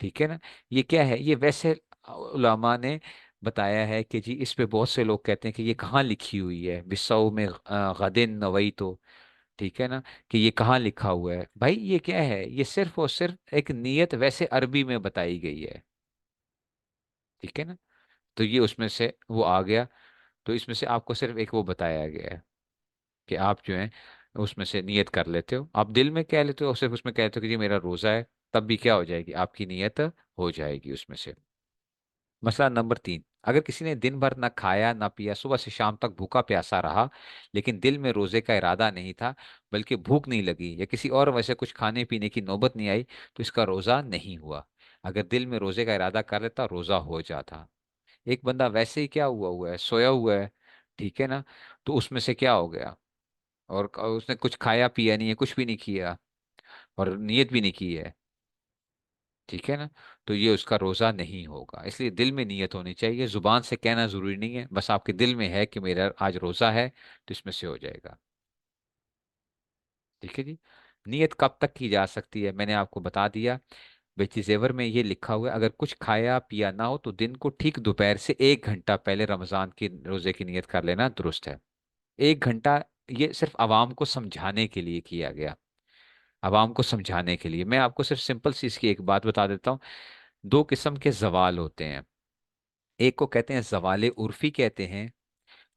ठीक है ना, ये क्या है, ये वैसे उलमा ने बताया है कि जी इस पे बहुत से लोग कहते हैं कि ये कहाँ लिखी हुई है बिसौ में गदिन नवई, तो ठीक है ना, कि ये कहाँ लिखा हुआ है भाई, ये क्या है, ये सिर्फ और सिर्फ एक नियत वैसे अरबी में बताई गई है। ठीक है ना, तो ये उसमें से वो आ गया। तो इसमें से आपको सिर्फ एक वो बताया गया है कि आप जो है उसमें से नियत कर लेते हो, आप दिल में कह लेते हो और सिर्फ उसमें कहते हो कि जी मेरा रोजा है, तब भी क्या हो जाएगी, आपकी नियत हो जाएगी उसमें से। मसला नंबर 3, अगर किसी ने दिन भर ना खाया ना पिया, सुबह से शाम तक भूखा प्यासा रहा, लेकिन दिल में रोजे का इरादा नहीं था, बल्कि भूख नहीं लगी या किसी और वजह से कुछ खाने पीने की नौबत नहीं आई, तो इसका रोजा नहीं हुआ। अगर दिल में रोजे का इरादा कर लेता, रोजा हो जाता। एक बंदा वैसे ही क्या हुआ हुआ है, सोया हुआ है, ठीक है ना, तो उसमें से क्या हो गया, और उसने कुछ खाया पिया नहीं है, कुछ भी नहीं किया और नियत भी नहीं की है, ठीक है ना, तो ये उसका रोजा नहीं होगा। इसलिए दिल में नियत होनी चाहिए, जुबान से कहना जरूरी नहीं है, बस आपके दिल में है कि मेरा आज रोजा है, तो इसमें से हो जाएगा। ठीक है जी। नियत कब तक की जा सकती है, मैंने आपको बता दिया। बेची जेवर में ये लिखा हुआ है, अगर कुछ खाया पिया ना हो तो दिन को ठीक दोपहर से 1 घंटा पहले रमजान की रोजे की नियत कर लेना दुरुस्त है। 1 घंटा, ये सिर्फ आवाम को समझाने के लिए किया गया, आवाम को समझाने के लिए। मैं आपको सिर्फ सिंपल सी इसकी एक बात बता देता हूँ। दो किस्म के जवाल होते हैं, एक को कहते हैं जवाले उर्फी कहते हैं,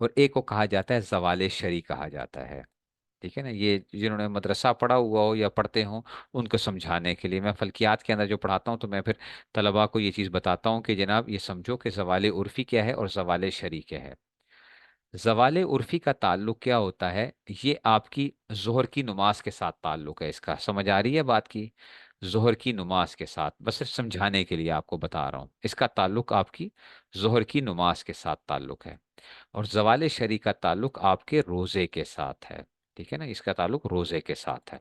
और एक को कहा जाता है जवाले शरी कहा जाता है। ठीक है ना, ये जिन्होंने मदरसा पढ़ा हुआ हो या पढ़ते हो, उनको समझाने के लिए मैं फल्कियात के अंदर जो पढ़ाता हूँ, तो मैं फिर तलबा को ये चीज़ बताता हूँ कि जनाब ये समझो कि जवाले उर्फी क्या है और जवाले शरी क्या है। जवाले उर्फी का ताल्लुक क्या होता है, ये आपकी जोहर की नमाज के साथ ताल्लुक है, इसका समझ आ रही है बात की, जोहर की नमाज के साथ, बस सिर्फ समझाने के लिए आपको बता रहा हूँ, इसका ताल्लुक आपकी जोहर की नमाज के साथ ताल्लुक है। और जवाले शरी का ताल्लुक आपके रोजे के साथ है। ठीक है ना, इसका ताल्लुक रोजे के साथ है।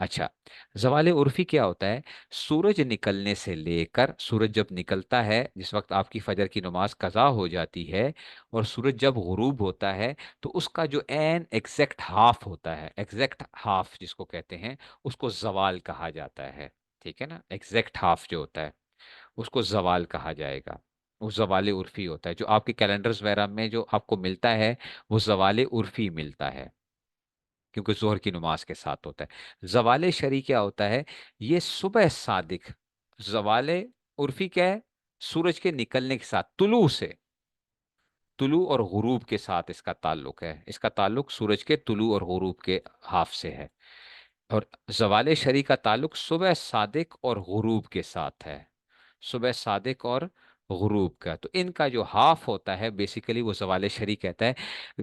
अच्छा, जवाले उर्फी क्या होता है, सूरज निकलने से लेकर, सूरज जब निकलता है, जिस वक्त आपकी फजर की नमाज कज़ा हो जाती है, और सूरज जब गुरूब होता है, तो उसका जो एन एग्जैक्ट हाफ होता है, एग्जैक्ट हाफ जिसको कहते हैं, उसको जवाल कहा जाता है। ठीक है ना, एग्जैक्ट हाफ जो होता है उसको जवाल कहा जाएगा। वो जवाले उर्फी होता है, जो आपके कैलेंडर्स वगैरह में जो आपको मिलता है, वो जवाले उर्फी मिलता है, क्योंकि जोहर की नमाज के साथ होता है। जवाले शरी क्या होता है, ये सुबह सादिक, जवाले उर्फी क्या है, सूरज के निकलने के साथ, तुलू से, तुलू और गुरूब के साथ इसका ताल्लुक है, इसका ताल्लुक सूरज के तुलू और गुरूब के हाफ से है। और जवाले शरी का ताल्लुक सुबह सादिक और गुरूब के साथ है, सुबह सादिक और गुरूब का, तो इनका जो हाफ होता है बेसिकली वो जवाले शरी कहता है,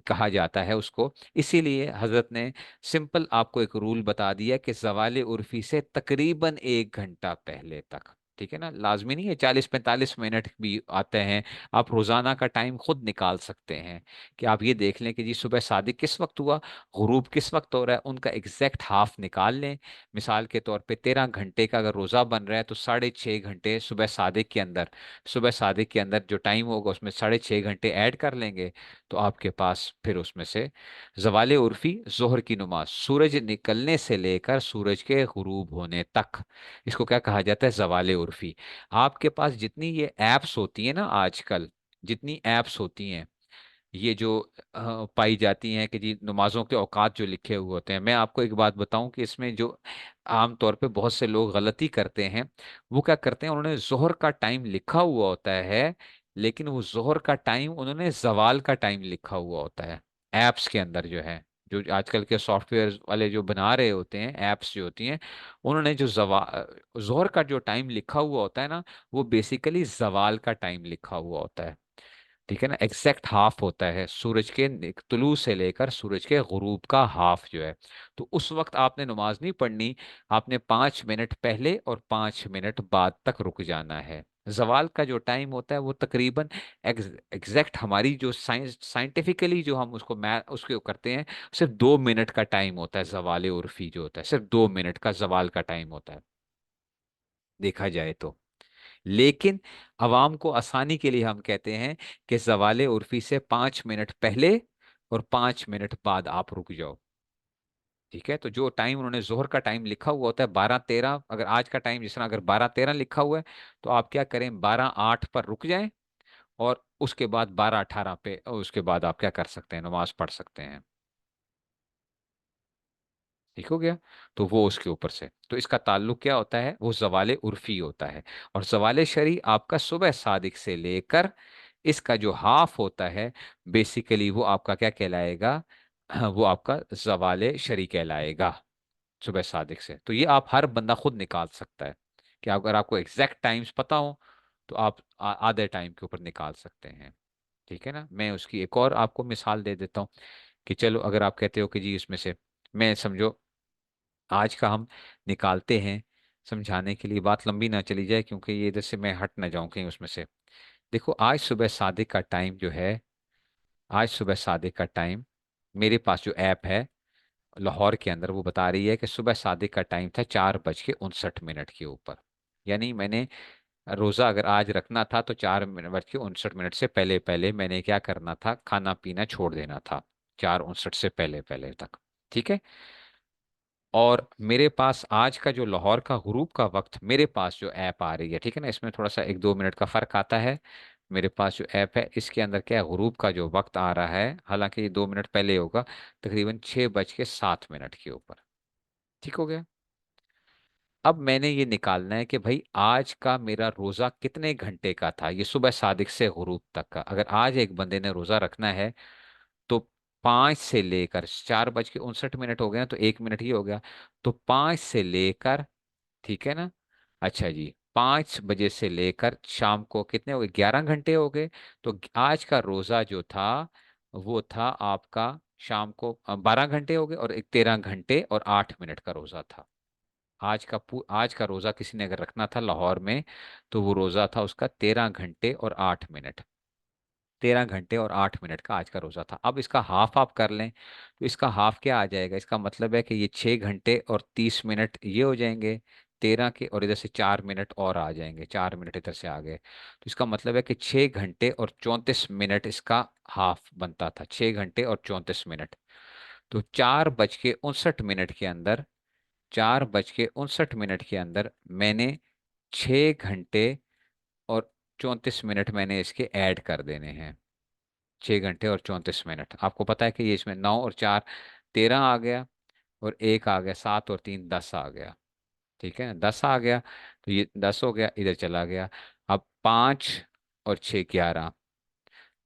कहा जाता है उसको। इसीलिए हजरत ने सिंपल आपको एक रूल बता दिया कि जवाले उर्फी से तकरीबन 1 घंटा पहले तक, ठीक है ना, लाजमी नहीं है 40-45 मिनट भी आते हैं। आप रोजाना का टाइम खुद निकाल सकते हैं कि आप ये देख लें कि जी सुबह सादिक किस वक्त हुआ, गुरूब किस वक्त हो रहा है, उनका एग्जैक्ट हाफ निकाल लें। मिसाल के तौर पे 13 घंटे का अगर रोजा बन रहा है तो 6.5 घंटे सुबह सादिक के अंदर, सुबह सादिक के अंदर जो टाइम होगा उसमें 6.5 घंटे ऐड कर लेंगे। तो आपके पास फिर उसमें से जवाले उर्फी, जोहर की नमाज, सूरज निकलने से लेकर सूरज के गुरूब होने तक, इसको क्या कहा जाता है, जवाले उर्फी। आपके पास जितनी ये एप्स होती है ना आजकल, जितनी एप्स होती हैं, ये जो पाई जाती हैं कि जी नमाजों के औकात जो लिखे हुए होते हैं, मैं आपको एक बात बताऊं कि इसमें जो आम तौर पे बहुत से लोग गलती करते हैं, वो क्या करते हैं, उन्होंने जोहर का टाइम लिखा हुआ होता है, लेकिन वो जोहर का टाइम उन्होंने जवाल का टाइम लिखा हुआ होता है। एप्स के अंदर जो है, जो आजकल के सॉफ्टवेयर वाले जो बना रहे होते हैं एप्स जो होती हैं, उन्होंने जो जोहर का जो टाइम लिखा हुआ होता है ना, वो बेसिकली जवाल का टाइम लिखा हुआ होता है। ठीक है ना, एग्जैक्ट हाफ होता है सूरज के तुलू से लेकर सूरज के गुरूब का हाफ जो है। तो उस वक्त आपने नमाज नहीं पढ़नी, आपने 5 मिनट पहले और 5 मिनट बाद तक रुक जाना है। जवाल का जो टाइम होता है वो तकरीबन एग्जैक्ट हमारी जो साइंस साइंटिफिकली जो हम उसको मै उसके करते हैं, सिर्फ 2 मिनट का टाइम होता है। जवाल उर्फी जो होता है सिर्फ 2 मिनट का जवाल का टाइम होता है, देखा जाए तो। लेकिन अवाम को आसानी के लिए हम कहते हैं कि जवाले उर्फी से 5 मिनट पहले और 5 मिनट बाद आप रुक जाओ। ठीक है, तो जो टाइम उन्होंने जोहर का टाइम लिखा हुआ होता है 12:13, अगर आज का टाइम जिस तरह अगर 12:13 लिखा हुआ है, तो आप क्या करें, 12:08 पर रुक जाएं, और उसके बाद 12:18 पे, और उसके बाद आप क्या कर सकते हैं, नमाज पढ़ सकते हैं। ठीक हो गया। तो वो उसके ऊपर से, तो इसका ताल्लुक क्या होता है, वो जवाले उर्फी होता है। और जवाले शरी आपका सुबह सादिक से लेकर इसका जो हाफ होता है, बेसिकली वो आपका क्या कहलाएगा, वो आपका जवाले शरी कहलाएगा सुबह सादिक से। तो ये आप हर बंदा खुद निकाल सकता है कि अगर आपको एग्जैक्ट टाइम्स पता हो तो आप आधे टाइम के ऊपर निकाल सकते हैं। ठीक है ना, मैं उसकी एक और आपको मिसाल दे देता हूँ कि चलो अगर आप कहते हो कि जी इसमें से, मैं समझो आज का हम निकालते हैं, समझाने के लिए बात लंबी ना चली जाए, क्योंकि ये इधर से मैं हट ना जाऊं कहीं उसमें से। देखो आज सुबह सादिक का टाइम जो है, आज सुबह सादिक का टाइम, मेरे पास जो ऐप है लाहौर के अंदर, वो बता रही है कि सुबह सादिक का टाइम था 4:59 के ऊपर। यानी मैंने रोज़ा अगर आज रखना था तो 4:59 से पहले पहले मैंने क्या करना था, खाना पीना छोड़ देना था, 4:59 से पहले पहले तक। ठीक है। और मेरे पास आज का जो लाहौर का गुरूब का वक्त, मेरे पास जो ऐप आ रही है, ठीक है ना, इसमें थोड़ा सा 1-2 मिनट का फ़र्क आता है। मेरे पास जो ऐप है इसके अंदर क्या है, गुरूब का जो वक्त आ रहा है, हालांकि ये 2 मिनट पहले होगा, तकरीबन 6:07 के ऊपर। ठीक हो गया। अब मैंने ये निकालना है कि भाई आज का मेरा रोज़ा कितने घंटे का था, ये सुबह सादिक से गुरूब तक का, अगर आज एक बंदे ने रोज़ा रखना है तो 5 से लेकर 4:59 हो गए ना, तो 1 मिनट ही हो गया। तो 5 से लेकर, ठीक है ना, अच्छा जी, 5 बजे से लेकर शाम को कितने हो गए, 11 घंटे हो गए। तो आज का रोजा जो था वो था आपका, शाम को 12 घंटे हो गए, और एक 13 घंटे और 8 मिनट का रोजा था। आज का रोजा किसी ने अगर रखना था लाहौर में, तो वो रोजा था उसका 13 घंटे और 8 मिनट, 13 घंटे और 8 मिनट का आज का रोजा था। अब इसका हाफ आप कर लें, तो इसका हाफ क्या आ जाएगा, इसका मतलब है कि ये 6 घंटे और 30 मिनट ये हो जाएंगे 13 के, और इधर से 4 मिनट और आ जाएंगे, 4 मिनट इधर से आ गए, तो इसका मतलब है कि 6 घंटे और 34 मिनट इसका हाफ बनता था, 6 घंटे और 34 मिनट। तो 4:59 के अंदर, 4:59 के अंदर मैंने 6 घंटे और 34 मिनट मैंने इसके ऐड कर देने हैं। 6 घंटे और 34 मिनट, आपको पता है कि ये इसमें 9 और 4 13 आ गया, और एक आ गया 7 और 3 10 आ गया। ठीक है, 10 आ गया, तो ये 10 हो गया, इधर चला गया। अब 5 और 6 11।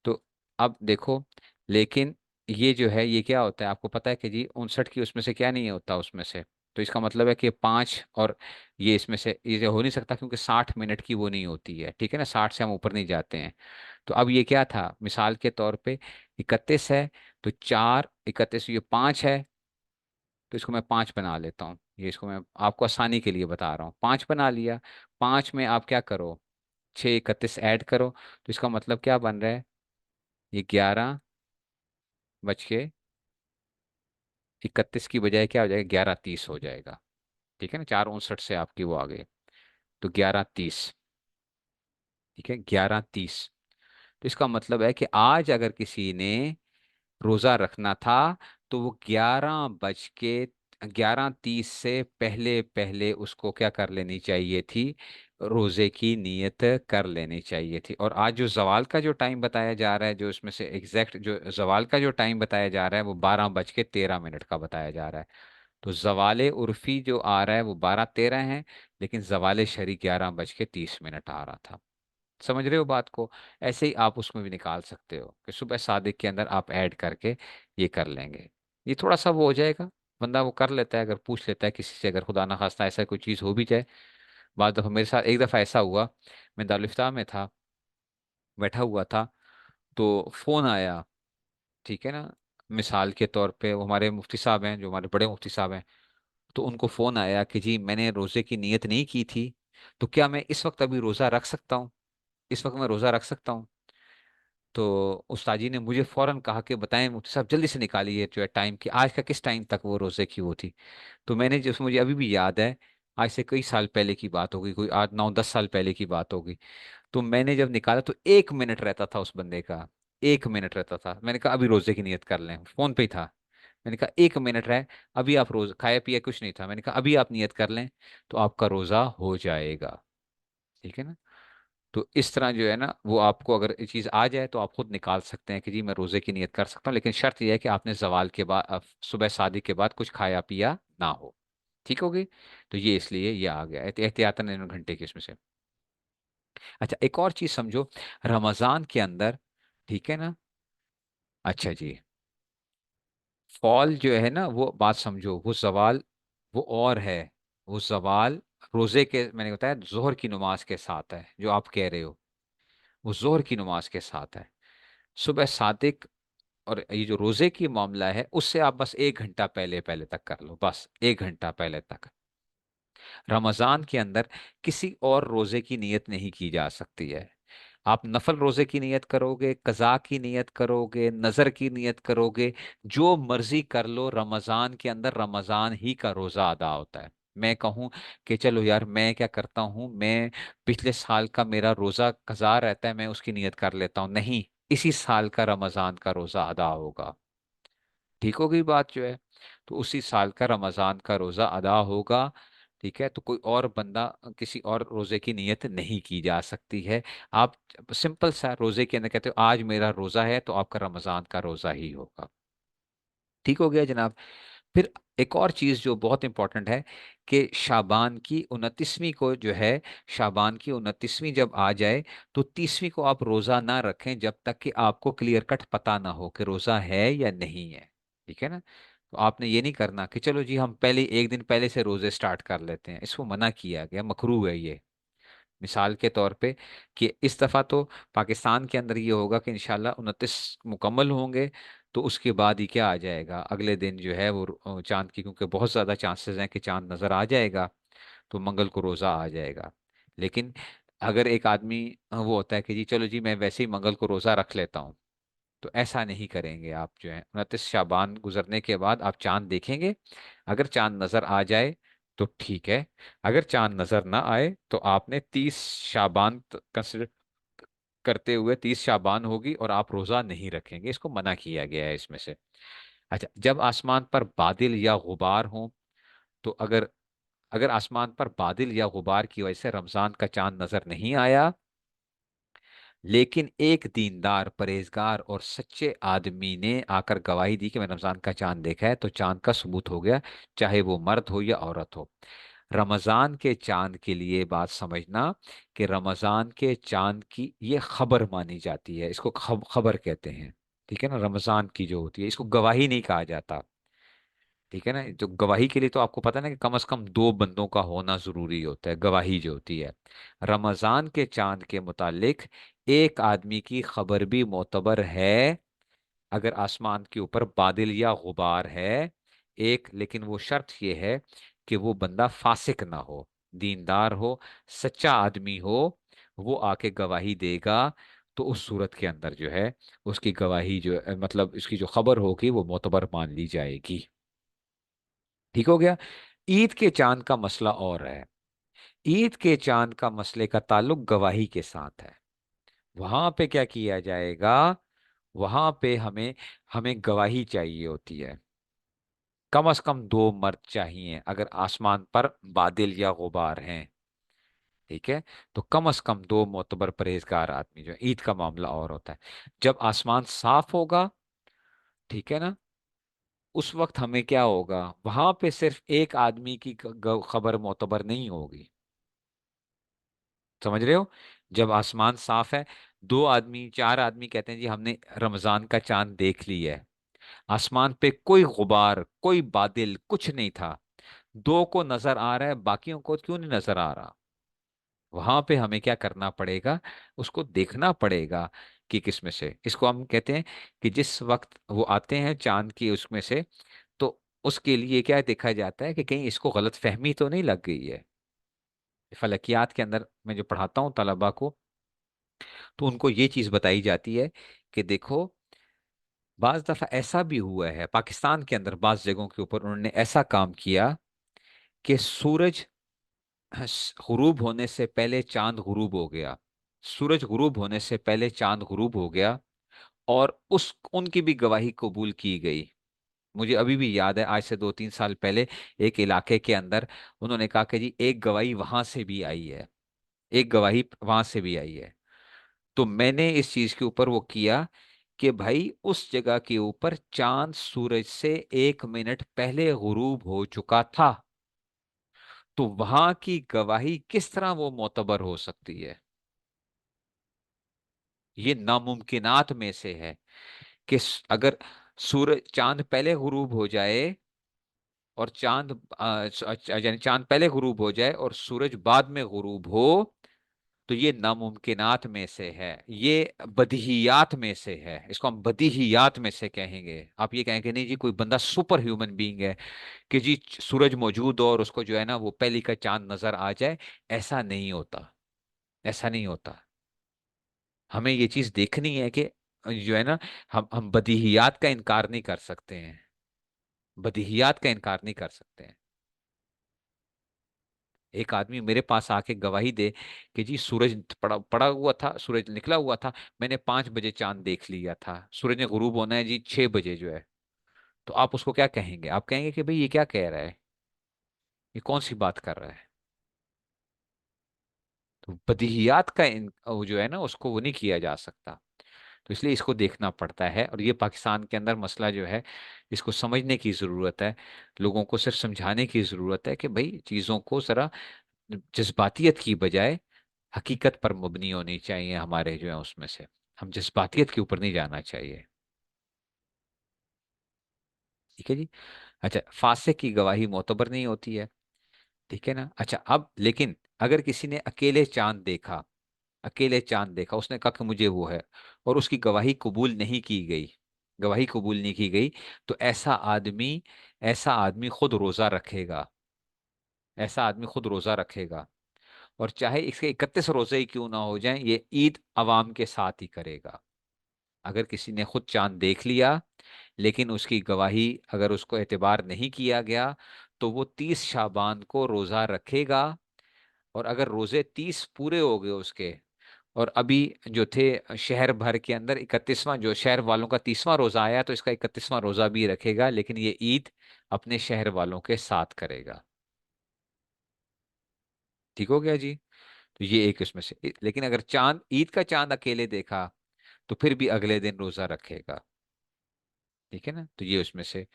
तो अब देखो, लेकिन ये जो है ये क्या होता है, आपको पता है कि जी 59 की उसमें से क्या नहीं होता उसमें से, तो इसका मतलब है कि 5 और ये इसमें से ये हो नहीं सकता, क्योंकि 60 मिनट की वो नहीं होती है। ठीक है ना, 60 से हम ऊपर नहीं जाते हैं। तो अब ये क्या था, मिसाल के तौर पे 31 है, तो 4 31 ये 5 है, तो इसको मैं 5 बना लेता हूँ, ये इसको मैं आपको आसानी के लिए बता रहा हूँ। 5 बना लिया। 5 में आप क्या करो, 6 31 ऐड करो, तो इसका मतलब क्या बन रहा है, ये 11 बज के 31 की बजाय क्या हो जाएगा, 11:30 हो जाएगा। ठीक है ना, 4:59 से आपकी वो आ गई, तो 11:30। ठीक है, 11:30। तो इसका मतलब है कि आज अगर किसी ने रोजा रखना था, तो वो 11:30 से पहले पहले उसको क्या कर लेनी चाहिए थी, रोजे की नियत कर लेनी चाहिए थी। और आज जो जवाल का जो टाइम बताया जा रहा है, जो इसमें से एग्जैक्ट जो जवाल का जो टाइम बताया जा रहा है, वो 12:13 का बताया जा रहा है। तो जवाल उर्फी जो आ रहा है वो 12:13 है, लेकिन जवाल शरी 11:30 आ रहा था। समझ रहे हो बात को? ऐसे ही आप उसमें भी निकाल सकते हो कि सुबह सादिक के अंदर आप ऐड करके ये कर लेंगे। ये थोड़ा सा वो हो जाएगा, बंदा वो कर लेता है, अगर पूछ लेता है किसी से, अगर खुदा ना खास्ता ऐसा कोई चीज़ हो भी जाए। बाद दफ़ा मेरे साथ एक दफ़ा ऐसा हुआ, मैं दारुल इफ्ताह में था, बैठा हुआ था, तो फोन आया। ठीक है ना, मिसाल के तौर पे वो हमारे मुफ्ती साहब हैं, जो हमारे बड़े मुफ्ती साहब हैं, तो उनको फोन आया कि जी मैंने रोजे की नियत नहीं की थी, तो क्या मैं इस वक्त अभी रोजा रख सकता हूँ, इस वक्त मैं रोजा रख सकता हूँ? तो उस्ताद जी ने मुझे फौरन कहा कि बताएं मुफ्ती साहब, जल्दी से निकालिए जो है टाइम की, आज का किस टाइम तक वो रोजे की वो थी। तो मैंने, जो मुझे अभी भी याद है, आज से कई साल पहले की बात होगी, कोई 8 9 10 साल पहले की बात होगी। तो मैंने जब निकाला तो 1 मिनट रहता था उस बंदे का, 1 मिनट रहता था। मैंने कहा अभी रोजे की नियत कर लें, फोन पे ही था। मैंने कहा 1 मिनट है, अभी आप रोज खाया पिया कुछ नहीं था, मैंने कहा अभी आप नियत कर लें तो आपका रोजा हो जाएगा। ठीक है ना। तो इस तरह जो है ना, वो आपको अगर ये चीज़ आ जाए तो आप खुद निकाल सकते हैं कि जी मैं रोजे की नियत कर सकता हूँ, लेकिन शर्त यह है कि आपने जवाल के बाद, सुबह शादी के बाद कुछ खाया पिया ना हो। ठीक होगी। तो ये इसलिए ये आ गया एहतियातन 1 घंटे की इसमें से। अच्छा, एक और चीज समझो, रमजान के अंदर, ठीक है ना, अच्छा जी, फॉल जो है ना, वो बात समझो, वो जवाल वो और है, वो जवाल रोजे के, मैंने बताया जोहर की नमाज के साथ है, जो आप कह रहे हो वो जोहर की नमाज के साथ है। सुबह सादिक और ये जो रोजे की मामला है, उससे आप बस 1 घंटा पहले पहले तक कर लो, बस 1 घंटा पहले तक। रमजान के अंदर किसी और रोजे की नियत नहीं की जा सकती है। आप नफल रोजे की नियत करोगे, कज़ा की नियत करोगे, नजर की नियत करोगे, जो मर्जी कर लो, रमजान के अंदर रमजान ही का रोजा अदा होता है। मैं कहूं कि चलो यार, मैं क्या करता हूं, मैं पिछले साल का मेरा रोजा कज़ा रहता है, मैं उसकी नियत कर लेता हूं, नहीं, इसी साल का रमजान का रोजा अदा होगा। ठीक हो गई बात जो है। तो उसी साल का रमजान का रोजा अदा होगा। ठीक है, तो कोई और बंदा, किसी और रोजे की नियत नहीं की जा सकती है। आप सिंपल सा रोजे के अंदर कहते हो आज मेरा रोजा है, तो आपका रमजान का रोजा ही होगा। ठीक हो गया जनाब। फिर एक और चीज जो बहुत इंपॉर्टेंट है, कि शाबान की 29वीं को जो है, शाबान की 29वीं जब आ जाए, तो 30वीं को आप रोजा ना रखें जब तक कि आपको क्लियर कट पता ना हो कि रोजा है या नहीं है। ठीक है ना। तो आपने ये नहीं करना कि चलो जी हम पहले एक दिन पहले से रोजे स्टार्ट कर लेते हैं, इसको मना किया गया, मकरूह है ये। मिसाल के तौर पे, कि इस दफ़ा तो पाकिस्तान के अंदर ये होगा कि इंशाल्लाह 29 मुकम्मल होंगे, तो उसके बाद ही क्या आ जाएगा, अगले दिन जो है वो चांद की, क्योंकि बहुत ज़्यादा चांसेस हैं कि चांद नज़र आ जाएगा, तो मंगल को रोज़ा आ जाएगा। लेकिन अगर एक आदमी वो होता है कि जी चलो जी मैं वैसे ही मंगल को रोज़ा रख लेता हूँ, तो ऐसा नहीं करेंगे आप। जो है 29 शाबान गुजरने के बाद आप चांद देखेंगे, अगर चांद नजर आ जाए तो ठीक है, अगर चांद नजर ना आए तो आपने 30 शाबान कंसिडर करते हुए, 30 शाबान होगी और आप रोजा नहीं रखेंगे, इसको मना किया गया है इसमें से। अच्छा, जब आसमान पर बादल या गुबार हो, तो अगर अगर आसमान पर बादल या गुबार की वजह से रमजान का चांद नजर नहीं आया, लेकिन एक दीनदार परहेजगार और सच्चे आदमी ने आकर गवाही दी कि मैंने रमजान का चांद देखा है, तो चांद का सबूत हो गया, चाहे वो मर्द हो या औरत हो। रमजान के चांद के लिए बात समझना, कि रमजान के चांद की ये खबर मानी जाती है, इसको खबर कहते हैं। ठीक है ना, रमजान की जो होती है, इसको गवाही नहीं कहा जाता। ठीक है ना, तो गवाही के लिए तो आपको पता है ना कि कम से कम 2 बंदों का होना जरूरी होता है, गवाही जो होती है। रमजान के चांद के मुतालिक एक आदमी की खबर भी मोतबर है, अगर आसमान के ऊपर बादल या गुबार है, एक, लेकिन वो शर्त ये है कि वो बंदा फासिक ना हो, दीनदार हो, सच्चा आदमी हो, वो आके गवाही देगा। तो उस सूरत के अंदर जो है उसकी गवाही जो मतलब उसकी जो खबर होगी वो मोतबर मान ली जाएगी। ठीक हो गया। ईद के चांद का मसला और है। ईद के चांद का मसले का ताल्लुक गवाही के साथ है। वहां पे क्या किया जाएगा, वहां पे हमें हमें गवाही चाहिए होती है। कम से कम दो मर्द चाहिए अगर आसमान पर बादल या गुबार हैं। ठीक है। तो कम से कम दो मोतबर परहेजगार आदमी जो है। ईद का मामला और होता है जब आसमान साफ होगा। ठीक है ना। उस वक्त हमें क्या होगा, वहां पे सिर्फ एक आदमी की खबर मोतबर नहीं होगी। समझ रहे हो। जब आसमान साफ है, दो आदमी चार आदमी कहते हैं जी हमने रमजान का चांद देख लिया है, आसमान पे कोई गुबार कोई बादल कुछ नहीं था, दो को नजर आ रहा है बाकियों को क्यों नहीं नजर आ रहा। वहां पे हमें क्या करना पड़ेगा, उसको देखना पड़ेगा कि किस में से। इसको हम कहते हैं कि जिस वक्त वो आते हैं चांद की उसमें से, तो उसके लिए क्या देखा जाता है कि कहीं इसको गलत फहमी तो नहीं लग गई है। फलकियात के अंदर मैं जो पढ़ाता हूँ तलबा को, तो उनको ये चीज बताई जाती है कि देखो, बाज दफा ऐसा भी हुआ है पाकिस्तान के अंदर, बाज जगहों के ऊपर उन्होंने ऐसा काम किया कि सूरज गुरूब होने से पहले चांद गुरूब हो गया। सूरज गुरूब होने से पहले चांद गुरूब हो गया, और उस उनकी भी गवाही कबूल की गई। मुझे अभी भी याद है, आज से 2-3 साल पहले एक इलाके के अंदर उन्होंने कहा कि जी एक गवाही वहां से भी आई है, एक गवाही वहां से भी आई है। तो मैंने इस चीज के ऊपर वो किया कि भाई उस जगह के ऊपर चांद सूरज से 1 मिनट पहले गुरूब हो चुका था। तो वहां की गवाही किस तरह वो मोतबर हो सकती है। ये नामुमकिनात में से है कि अगर सूरज चांद पहले गुरूब हो जाए और यानी चांद पहले गुरूब हो जाए और सूरज बाद में गुरूब हो, तो ये नामुमकिनात में से है, ये बदहियात में से है। इसको हम बदहियात में से कहेंगे। आप ये कहेंगे नहीं जी कोई बंदा सुपर ह्यूमन बीइंग है कि जी सूरज मौजूद हो और उसको जो है ना वो पहली का चांद नजर आ जाए। ऐसा नहीं होता, ऐसा नहीं होता। हमें ये चीज देखनी है कि जो है ना, हम बदीहियात का इनकार नहीं कर सकते हैं, बदीहियात का इनकार नहीं कर सकते हैं। एक आदमी मेरे पास आके गवाही दे कि जी सूरज पड़ा पड़ा हुआ था, सूरज निकला हुआ था, मैंने 5 बजे चांद देख लिया था, सूरज ने गुरूब होना है जी 6 बजे जो है। तो आप उसको क्या कहेंगे, आप कहेंगे कि भाई ये क्या कह रहा है, ये कौन सी बात कर रहा है। तो बदीहियात का वो जो है ना उसको वो नहीं किया जा सकता। तो इसलिए इसको देखना पड़ता है, और ये पाकिस्तान के अंदर मसला जो है इसको समझने की ज़रूरत है। लोगों को सिर्फ समझाने की ज़रूरत है कि भाई चीज़ों को ज़रा जज्बातियत की बजाय हकीकत पर मबनी होनी चाहिए हमारे जो है उसमें से। हम जज्बातियत के ऊपर नहीं जाना चाहिए। ठीक है जी। अच्छा, फासिक की गवाही मोतबर नहीं होती है। ठीक है ना। अच्छा, अब लेकिन अगर किसी ने अकेले चांद देखा, अकेले चांद देखा, उसने कहा कि मुझे वो है, और उसकी गवाही कबूल नहीं की गई, गवाही कबूल नहीं की गई, तो ऐसा आदमी खुद रोजा रखेगा, ऐसा आदमी खुद रोजा रखेगा। और चाहे इसके 31 रोजे ही क्यों ना हो जाएं, ये ईद अवाम के साथ ही करेगा। अगर किसी ने खुद चांद देख लिया लेकिन उसकी गवाही अगर उसको एतबार नहीं किया गया, तो वो 30 शाबान को रोजा रखेगा। और अगर रोजे 30 पूरे हो गए उसके, और अभी जो थे शहर भर के अंदर 31वां, जो शहर वालों का 30वां रोजा आया, तो इसका 31वां रोजा भी रखेगा, लेकिन ये ईद अपने शहर वालों के साथ करेगा। ठीक हो गया जी। तो ये एक इसमें से लेकिन अगर चांद ईद का चांद अकेले देखा तो फिर भी अगले दिन रोजा रखेगा। ठीक है ना। तो ये उसमें से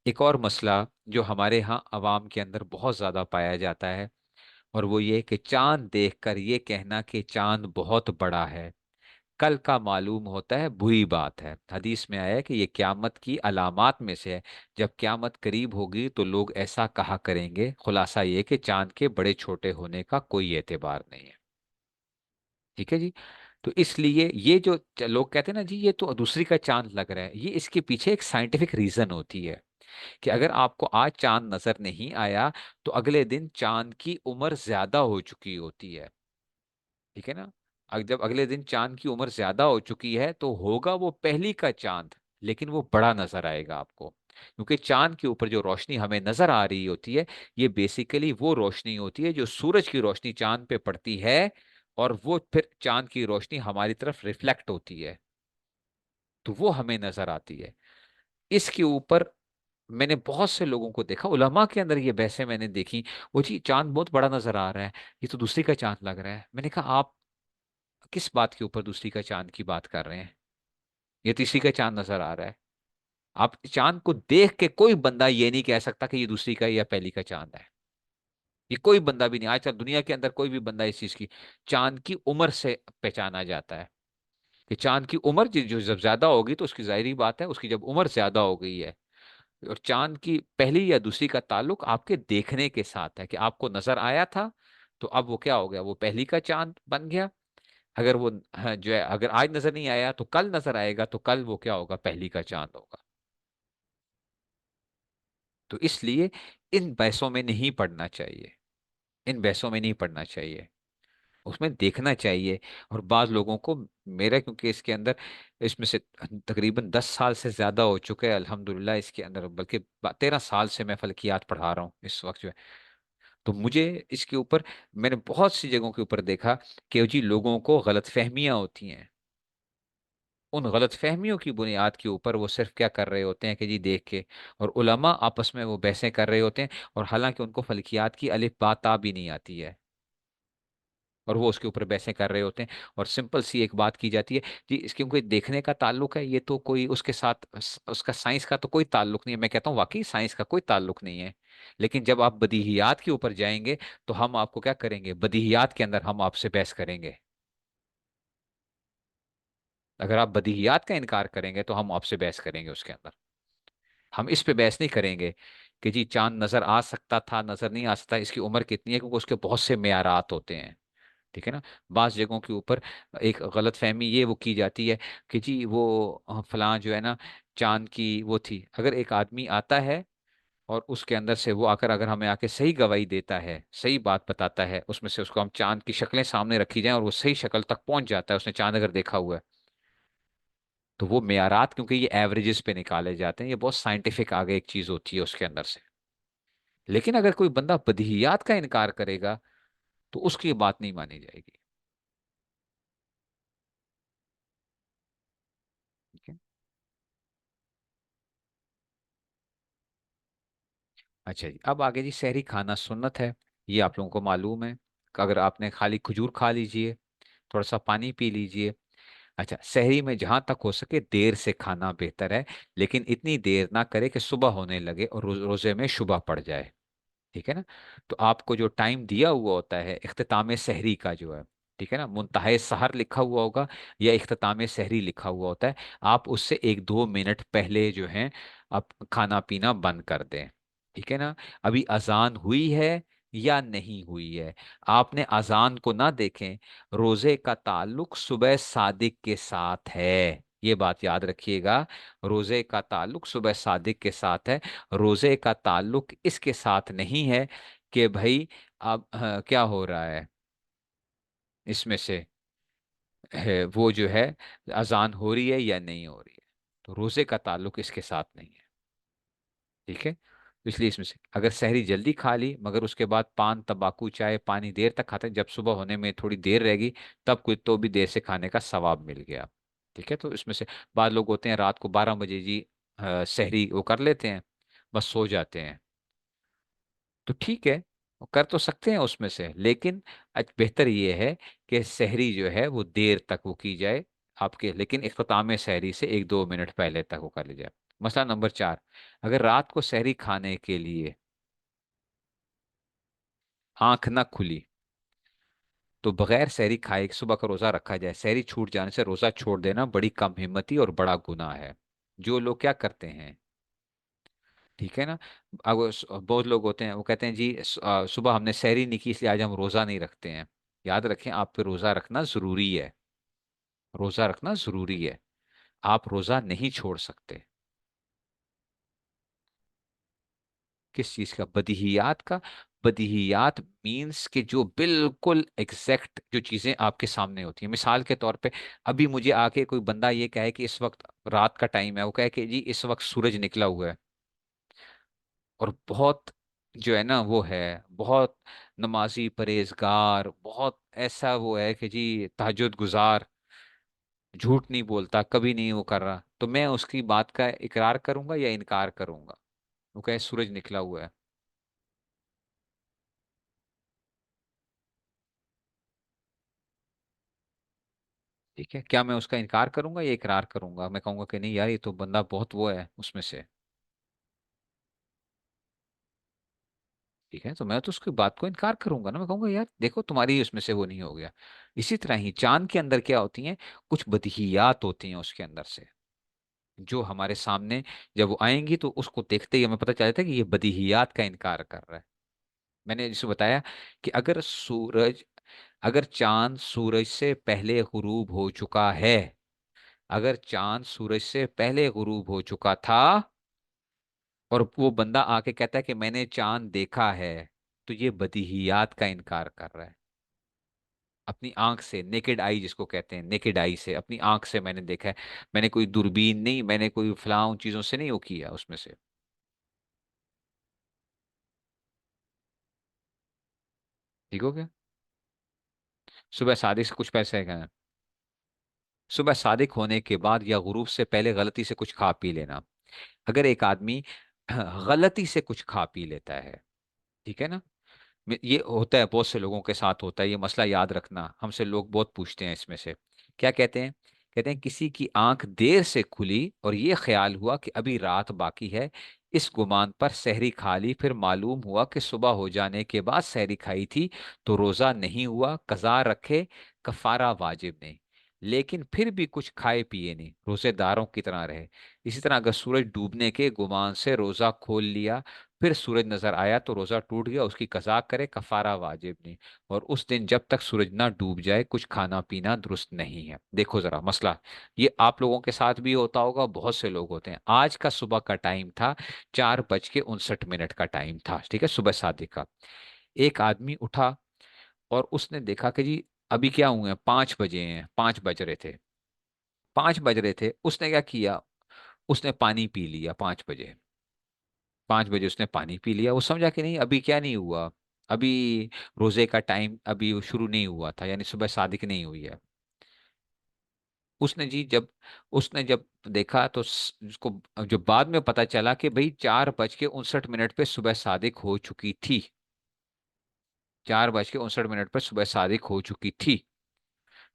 एक और मसला जो हमारे यहाँ अवाम के अंदर बहुत ज्यादा पाया जाता है, और वो ये कि चांद देखकर ये कहना कि चांद बहुत बड़ा है, कल का मालूम होता है बुरी बात है। हदीस में आया है कि ये क्यामत की अलामात में से है, जब क्यामत करीब होगी तो लोग ऐसा कहा करेंगे। खुलासा ये कि चांद के बड़े छोटे होने का कोई एतबार नहीं है। ठीक है जी। तो इसलिए ये जो लोग कहते हैं ना जी ये तो दूसरी का चांद लग रहा है, ये इसके पीछे एक साइंटिफिक रीजन होती है। कि अगर आपको आज चांद नजर नहीं आया तो अगले दिन चांद की उम्र ज्यादा हो चुकी होती है। ठीक है ना। जब अगले दिन चांद की उम्र ज्यादा हो चुकी है तो होगा वो पहली का चांद, लेकिन वो बड़ा नजर आएगा आपको, क्योंकि चांद के ऊपर जो रोशनी हमें नजर आ रही होती है, ये बेसिकली वो रोशनी होती है जो सूरज की रोशनी चांद पे पड़ती है, और वो फिर चांद की रोशनी हमारी तरफ रिफ्लेक्ट होती है, तो वो हमें नजर आती है। इसके ऊपर मैंने बहुत से लोगों को देखा, उलमा के अंदर ये बहसें मैंने देखी। वो जी चांद बहुत बड़ा नजर आ रहा है, ये तो दूसरी का चांद लग रहा है। मैंने कहा आप किस बात के ऊपर दूसरी का चांद की बात कर रहे हैं? ये तीसरी का चांद नजर आ रहा है। आप चांद को देख के कोई बंदा ये नहीं कह सकता कि ये दूसरी का या पहली का चांद है। ये कोई बंदा भी नहीं, आज तक दुनिया के अंदर कोई भी बंदा इस चीज की, चांद की उम्र से पहचाना जाता है कि चांद की उम्र जो जब ज्यादा होगी तो उसकी जाहिर बात है, उसकी जब उम्र ज्यादा हो गई है। और चांद की पहली या दूसरी का ताल्लुक आपके देखने के साथ है, कि आपको नजर आया था तो अब वो क्या हो गया, वो पहली का चांद बन गया। अगर वो हाँ, जो है अगर आज नजर नहीं आया तो कल नजर आएगा, तो कल वो क्या होगा, पहली का चांद होगा। तो इसलिए इन बहसों में नहीं पढ़ना चाहिए, इन बहसों में नहीं पढ़ना चाहिए, उसमें देखना चाहिए। और बाज लोगों को, मेरा क्योंकि इसके अंदर इसमें से तकरीबन 10 साल से ज्यादा हो चुके हैं अल्हम्दुलिल्लाह इसके अंदर, बल्कि 13 साल से मैं फल्कियात पढ़ा रहा हूँ इस वक्त जो है। तो मुझे इसके ऊपर, मैंने बहुत सी जगहों के ऊपर देखा कि जी लोगों को गलत फहमियां होती हैं। उन गलत फहमियों की बुनियाद के ऊपर वो सिर्फ क्या कर रहे होते हैं कि जी देख के, और उलमा आपस में वो बहसें कर रहे होते हैं, और हालांकि उनको फल्कियात की अलिफ बा ता भी नहीं आती है, और वो उसके ऊपर बहसें कर रहे होते हैं। और सिंपल सी एक बात की जाती है जी, इसके कोई देखने का ताल्लुक है, ये तो कोई उसके साथ उसका साइंस का तो कोई ताल्लुक नहीं है। मैं कहता हूँ वाकई साइंस का कोई ताल्लुक नहीं है, लेकिन जब आप बदीहियात के ऊपर जाएंगे तो हम आपको क्या करेंगे, बदीहियात के अंदर हम आपसे बहस करेंगे। अगर आप बदीहियात का इनकार करेंगे तो हम आपसे बहस करेंगे उसके अंदर। हम इस पे बहस नहीं करेंगे कि जी चांद नजर आ सकता था, नजर नहीं आ सकता, इसकी उम्र कितनी है, क्योंकि उसके बहुत से मेयारात होते हैं। ठीक है ना। बास जगहों के ऊपर एक गलत फहमी ये वो की जाती है कि जी वो फलां जो है ना, चांद की वो थी। अगर एक आदमी आता है और उसके अंदर से वो आकर अगर हमें आके सही गवाही देता है, सही बात बताता है, उसमें से उसको हम चांद की शक्लें सामने रखी जाएं और वो सही शक्ल तक पहुंच जाता है, उसने चांद अगर देखा हुआ है, तो वो मेयारात, क्योंकि ये एवरेजेस पे निकाले जाते हैं, ये बहुत साइंटिफिक आगे एक चीज होती है उसके अंदर से। लेकिन अगर कोई बंदा बदहियात का इनकार करेगा तो उसकी बात नहीं मानी जाएगी। ठीक है। अच्छा जी, अब आगे जी, सहरी खाना सुन्नत है, ये आप लोगों को मालूम है। अगर आपने खाली खजूर खा लीजिए, थोड़ा सा पानी पी लीजिए। अच्छा, सहरी में जहां तक हो सके देर से खाना बेहतर है, लेकिन इतनी देर ना करे कि सुबह होने लगे और रोजे में शुबह पड़ जाए। ठीक है ना। तो आपको जो टाइम दिया हुआ होता है इख्तिताम सहरी का जो है, ठीक है ना, मुंतहे सहर लिखा हुआ होगा या इख्तिताम सहरी लिखा हुआ होता है, आप उससे 1-2 मिनट पहले जो है आप खाना पीना बंद कर दें। ठीक है ना। अभी अजान हुई है या नहीं हुई है, आपने अजान को ना देखें। रोजे का ताल्लुक सुबह सादिक के साथ है, ये बात याद रखिएगा। रोजे का ताल्लुक सुबह सादिक के साथ है। रोजे का ताल्लुक इसके साथ नहीं है कि भाई अब क्या हो रहा है इसमें से, है वो जो है अजान हो रही है या नहीं हो रही है। तो रोजे का ताल्लुक इसके साथ नहीं है। ठीक है। तो इसलिए इसमें से अगर सहरी जल्दी खा ली, मगर उसके बाद पान तंबाकू चाय पानी देर तक खाते हैं, जब सुबह होने में थोड़ी देर रहेगी, तब कोई तो भी देर से खाने का सवाब मिल गया। ठीक है। तो इसमें से बाद लोग होते हैं रात को 12 बजे जी सहरी वो कर लेते हैं, बस सो जाते हैं। तो ठीक है, वो कर तो सकते हैं उसमें से, लेकिन बेहतर ये है कि सहरी जो है वो देर तक वो की जाए आपके, लेकिन इख्तिताम सहरी से 1-2 मिनट पहले तक वो कर ली जाए। मसला नंबर 4, अगर रात को सहरी खाने के लिए आंख ना खुली तो बगैर सहरी खाए सुबह का रोजा रखा जाए। सहरी छूट जाने से रोजा छोड़ देना बड़ी कम हिम्मती और बड़ा गुनाह है। जो लोग क्या करते हैं, ठीक है ना, अब बहुत लोग होते हैं वो कहते हैं जी सुबह हमने सहरी नहीं की इसलिए आज हम रोजा नहीं रखते हैं। याद रखें, आप पे रोजा रखना जरूरी है, रोजा रखना जरूरी है, आप रोजा नहीं छोड़ सकते। किस चीज का? बदिहियात का। बदिहियात मीन्स कि जो बिल्कुल एग्जैक्ट जो चीजें आपके सामने होती हैं। मिसाल के तौर पे अभी मुझे आके कोई बंदा ये कहे कि इस वक्त रात का टाइम है, वो कहे कि जी इस वक्त सूरज निकला हुआ है, और बहुत जो है ना वो है बहुत नमाजी परहेजगार, बहुत ऐसा वो है कि जी तहज्जुद गुजार, झूठ नहीं बोलता, कभी नहीं वो कर रहा, तो मैं उसकी बात का इकरार करूंगा या इनकार करूंगा? वो कहे सूरज निकला हुआ है। ठीक है, क्या मैं उसका इनकार करूंगा या इकरार करूंगा? मैं कहूंगा कि नहीं यार, ये तो बंदा बहुत वो है उसमें से। ठीक है, तो मैं तो उसकी बात को इनकार करूंगा ना, मैं कहूंगा यार देखो तुम्हारी उसमें से वो नहीं हो गया। इसी तरह ही चांद के अंदर क्या होती हैं? कुछ बदहियात होती हैं उसके अंदर से, जो हमारे सामने जब वो आएंगी तो उसको देखते ही हमें पता चल जाता है कि ये बदहियात का इनकार कर रहा है। मैंने जिसे बताया कि अगर चांद सूरज से पहले गुरूब हो चुका है, अगर चांद सूरज से पहले गुरूब हो चुका था, और वो बंदा आके कहता है कि मैंने चांद देखा है, तो ये बदीहियात का इनकार कर रहा है। अपनी आंख से, नेकेड आई जिसको कहते हैं, नेकेड आई से, अपनी आंख से मैंने देखा है। मैंने कोई दूरबीन नहीं, मैंने कोई फलां उन चीजों से नहीं वो किया उसमें से। ठीक हो गया? सुबह शादी से कुछ पैसे हैं? सुबह सादिक होने के बाद या गुरूब से पहले गलती से कुछ खा पी लेना। अगर एक आदमी गलती से कुछ खा पी लेता है, ठीक है ना, ये होता है, बहुत से लोगों के साथ होता है ये मसला, याद रखना। हमसे लोग बहुत पूछते हैं इसमें से। क्या कहते हैं? कहते हैं किसी की आंख देर से खुली और ये ख्याल हुआ कि अभी रात बाकी है, इस गुमान पर सहरी खा ली, फिर मालूम हुआ कि सुबह हो जाने के बाद सहरी खाई थी, तो रोजा नहीं हुआ, कज़ा रखे, कफारा वाजिब नहीं। लेकिन फिर भी कुछ खाए पिए नहीं, रोजेदारों की तरह रहे। इसी तरह अगर सूरज डूबने के गुमान से रोजा खोल लिया, फिर सूरज नजर आया तो रोजा टूट गया, उसकी कज़ा करे, कफारा वाजिब नहीं। और उस दिन जब तक सूरज ना डूब जाए कुछ खाना पीना दुरुस्त नहीं है। देखो जरा मसला, ये आप लोगों के साथ भी होता होगा, बहुत से लोग होते हैं। आज का सुबह का टाइम था, 4:59 का टाइम था, ठीक है, सुबह शादी का। एक आदमी उठा और उसने देखा कि जी अभी क्या हुए हैं, 5 बजे हैं, 5 बज रहे थे, 5 बज रहे थे। उसने क्या किया? उसने पानी पी लिया 5 बजे। 5 बजे उसने पानी पी लिया, वो समझा कि नहीं अभी क्या नहीं हुआ, अभी रोजे का टाइम अभी वो शुरू नहीं हुआ था, यानी सुबह सादिक नहीं हुई है। उसने जी जब उसने जब देखा तो उसको जो बाद में पता चला कि भाई 4:59 पे सुबह सादिक हो चुकी थी, 4:59 पे सुबह सादिक हो चुकी थी।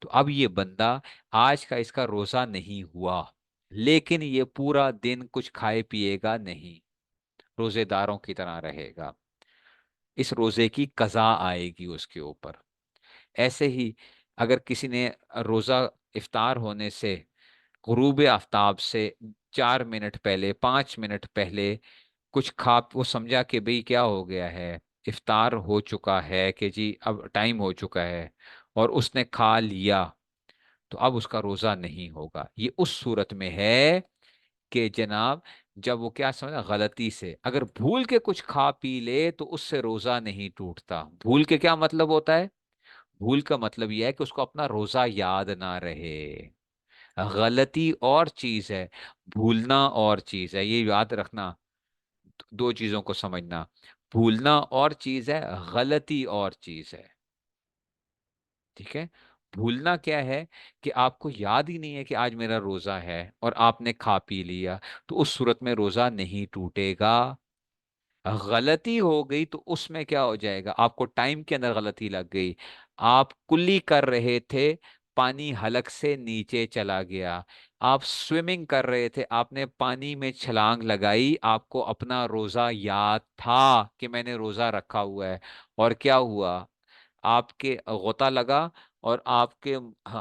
तो अब ये बंदा, आज का इसका रोजा नहीं हुआ, लेकिन ये पूरा दिन कुछ खाए पिएगा नहीं, रोजेदारों की तरह रहेगा। इस रोजे की कज़ा आएगी उसके ऊपर। ऐसे ही अगर किसी ने रोजा इफ्तार होने से, गुरूब आफ्ताब से 4 मिनट पहले, 5 मिनट पहले कुछ खा, वो समझा कि भाई क्या हो गया है, इफ्तार हो चुका है, कि जी अब टाइम हो चुका है, और उसने खा लिया, तो अब उसका रोजा नहीं होगा। ये उस सूरत में है कि जनाब, जब वो क्या समझा, गलती से अगर भूल के कुछ खा पी ले तो उससे रोजा नहीं टूटता। भूल के क्या मतलब होता है? भूल का मतलब यह है कि उसको अपना रोजा याद ना रहे। गलती और चीज है, भूलना और चीज है, ये याद रखना। दो चीजों को समझना, भूलना और चीज है, गलती और चीज है। ठीक है? भूलना क्या है? कि आपको याद ही नहीं है कि आज मेरा रोजा है और आपने खा पी लिया, तो उस सूरत में रोजा नहीं टूटेगा। गलती हो गई तो उसमें क्या हो जाएगा, आपको टाइम के अंदर गलती लग गई, आप कुल्ली कर रहे थे, पानी हलक से नीचे चला गया, आप स्विमिंग कर रहे थे, आपने पानी में छलांग लगाई, आपको अपना रोजा याद था कि मैंने रोजा रखा हुआ है, और क्या हुआ, आपके गोता लगा और आपके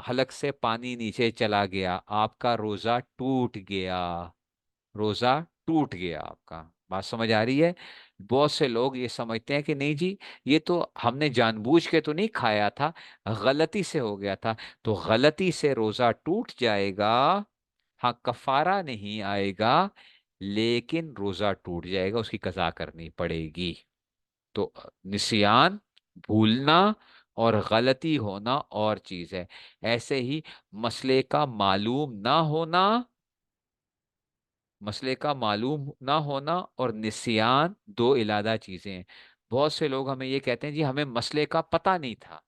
हलक से पानी नीचे चला गया, आपका रोजा टूट गया, रोजा टूट गया आपका। बात समझ आ रही है? बहुत से लोग ये समझते हैं कि नहीं जी, ये तो हमने जानबूझ के तो नहीं खाया था, गलती से हो गया था। तो गलती से रोजा टूट जाएगा, हाँ, कफारा नहीं आएगा, लेकिन रोजा टूट जाएगा, उसकी कज़ा करनी पड़ेगी। तो निसियान, भूलना, और गलती होना और चीज है। ऐसे ही मसले का मालूम ना होना, मसले का मालूम ना होना और निसियान दो इलादा चीजें हैं। बहुत से लोग हमें ये कहते हैं जी हमें मसले का पता नहीं था।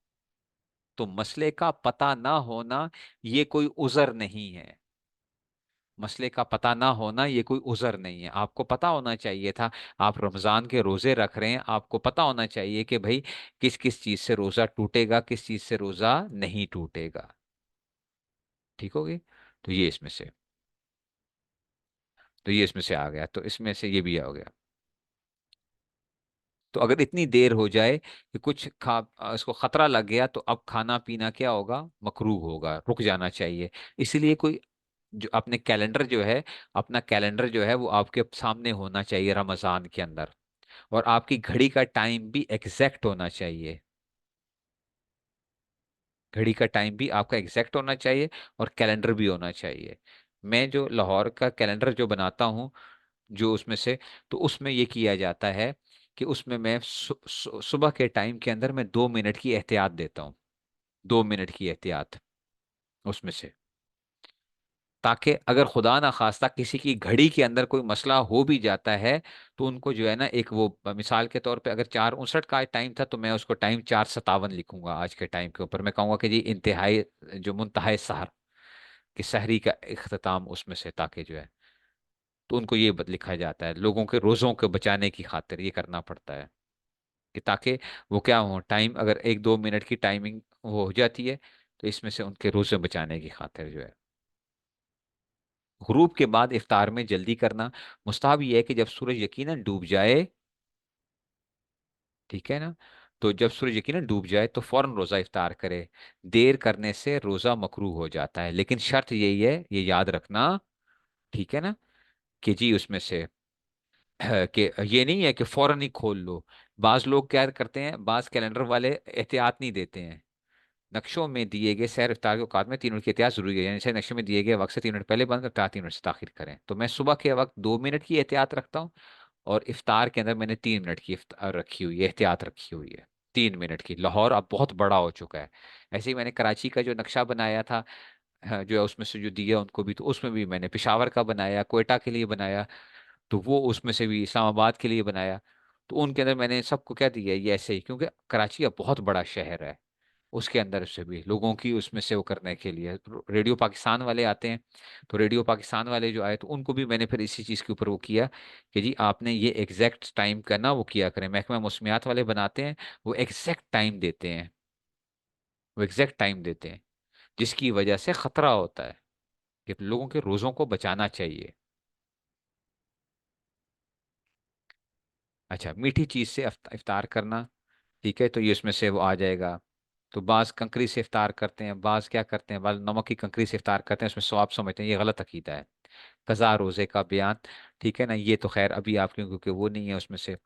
तो मसले का पता ना होना ये कोई उज़र नहीं है। मसले का पता ना होना ये कोई उज़र नहीं है, आपको पता होना चाहिए था। आप रमजान के रोजे रख रहे हैं, आपको पता होना चाहिए कि भाई किस किस चीज से रोजा टूटेगा, किस चीज से रोजा नहीं टूटेगा। ठीक होगी। तो ये इसमें से, तो ये इसमें से आ गया, तो इसमें से ये भी आ गया। तो अगर इतनी देर हो जाए कि कुछ इसको खतरा लग गया, तो अब खाना पीना क्या होगा, मकरूह होगा, रुक जाना चाहिए। इसीलिए कोई जो अपने कैलेंडर जो है, अपना कैलेंडर जो है वो आपके सामने होना चाहिए रमजान के अंदर। और आपकी घड़ी का टाइम भी एग्जैक्ट होना चाहिए। घड़ी का टाइम भी आपका एग्जैक्ट होना चाहिए और कैलेंडर भी होना चाहिए। मैं जो लाहौर का कैलेंडर जो बनाता हूँ, जो उसमें से, तो उसमें ये किया जाता है कि उसमें मैं सुबह के टाइम के अंदर मैं 2 मिनट की एहतियात देता हूँ। 2 मिनट की एहतियात उसमें से, ताकि अगर खुदा ना खास्ता किसी की घड़ी के अंदर कोई मसला हो भी जाता है, तो उनको जो है ना, एक वो मिसाल के तौर पे अगर 4:59 का टाइम था, तो मैं उसको टाइम 4:57 लिखूंगा। आज के टाइम के ऊपर मैं कहूंगा कि जी इंतहाई, जो मुंतहाए सहर, कि सहरी का इख्तिताम उसमें से, ताकि जो है, तो उनको ये लिखा जाता है। लोगों के रोजों को बचाने की खातिर ये करना पड़ता है, कि ताकि वो क्या हो, टाइम अगर 1-2 मिनट की टाइमिंग वो हो जाती है, तो इसमें से उनके रोजे बचाने की खातिर जो है। गुरूब के बाद इफ्तार में जल्दी करना। मुस्ताहब ये है कि जब सूरज यकीनन डूब जाए, ठीक है ना, तो जब सूरज यकीनन डूब जाए तो फौरन रोजा इफ्तार करे। देर करने से रोजा मकरूह हो जाता है, लेकिन शर्त यही है, ये याद रखना, ठीक है ना, कि जी उसमें से कि ये नहीं है कि फौरन ही खोल लो। बाज लोग क्या करते हैं, बाज कैलेंडर वाले एहतियात नहीं देते हैं। नक्शों में दिए गए सैर इफ्तार के औकात में 3 मिनट की एहतियात जरूरी है, यानी से नक्शे में दिए गए वक्त से 3 मिनट पहले बंद करता, 3 मिनट से ताखिर करें। तो मैं सुबह के वक्त 2 मिनट की एहतियात रखता हूँ, और इफ्तार के अंदर मैंने 3 मिनट की रखी हुई है, एहतियात रखी हुई है। 3 मिनट की। लाहौर अब बहुत बड़ा हो चुका है। ऐसे ही मैंने कराची का जो नक्शा बनाया था, हाँ, जो है उसमें से जो दिया उनको भी, तो उसमें भी मैंने पेशावर का बनाया, क्वेटा के लिए बनाया, तो वो उसमें से भी इस्लामाबाद के लिए बनाया। तो उनके अंदर मैंने सबको क्या दिया, ये ऐसे ही, क्योंकि कराची अब बहुत बड़ा शहर है, उसके अंदर से भी लोगों की उसमें से वो करने के लिए रेडियो पाकिस्तान वाले आते हैं। तो रेडियो पाकिस्तान वाले जो आए, तो उनको भी मैंने फिर इसी चीज़ के ऊपर वो किया कि जी आपने ये एग्जैक्ट टाइम का ना वो किया करें। महकमा मौसमियात वाले बनाते हैं, वो एग्जैक्ट टाइम देते हैं, वो एग्जैक्ट टाइम देते हैं, जिसकी वजह से खतरा होता है कि लोगों के रोज़ों को बचाना चाहिए। अच्छा, मीठी चीज़ से इफ्तार करना, ठीक है, तो ये उसमें से वो आ जाएगा। तो बाज कंकरी से इफ्तार करते हैं, बाज क्या करते हैं, बाज नमक की कंकरी से इफ्तार करते हैं, उसमें सवाब समझते हैं, ये गलत अकीदा है। कज़ा रोज़े का बयान, ठीक है ना, ये तो खैर अभी आप क्योंकि वो नहीं है उसमें से,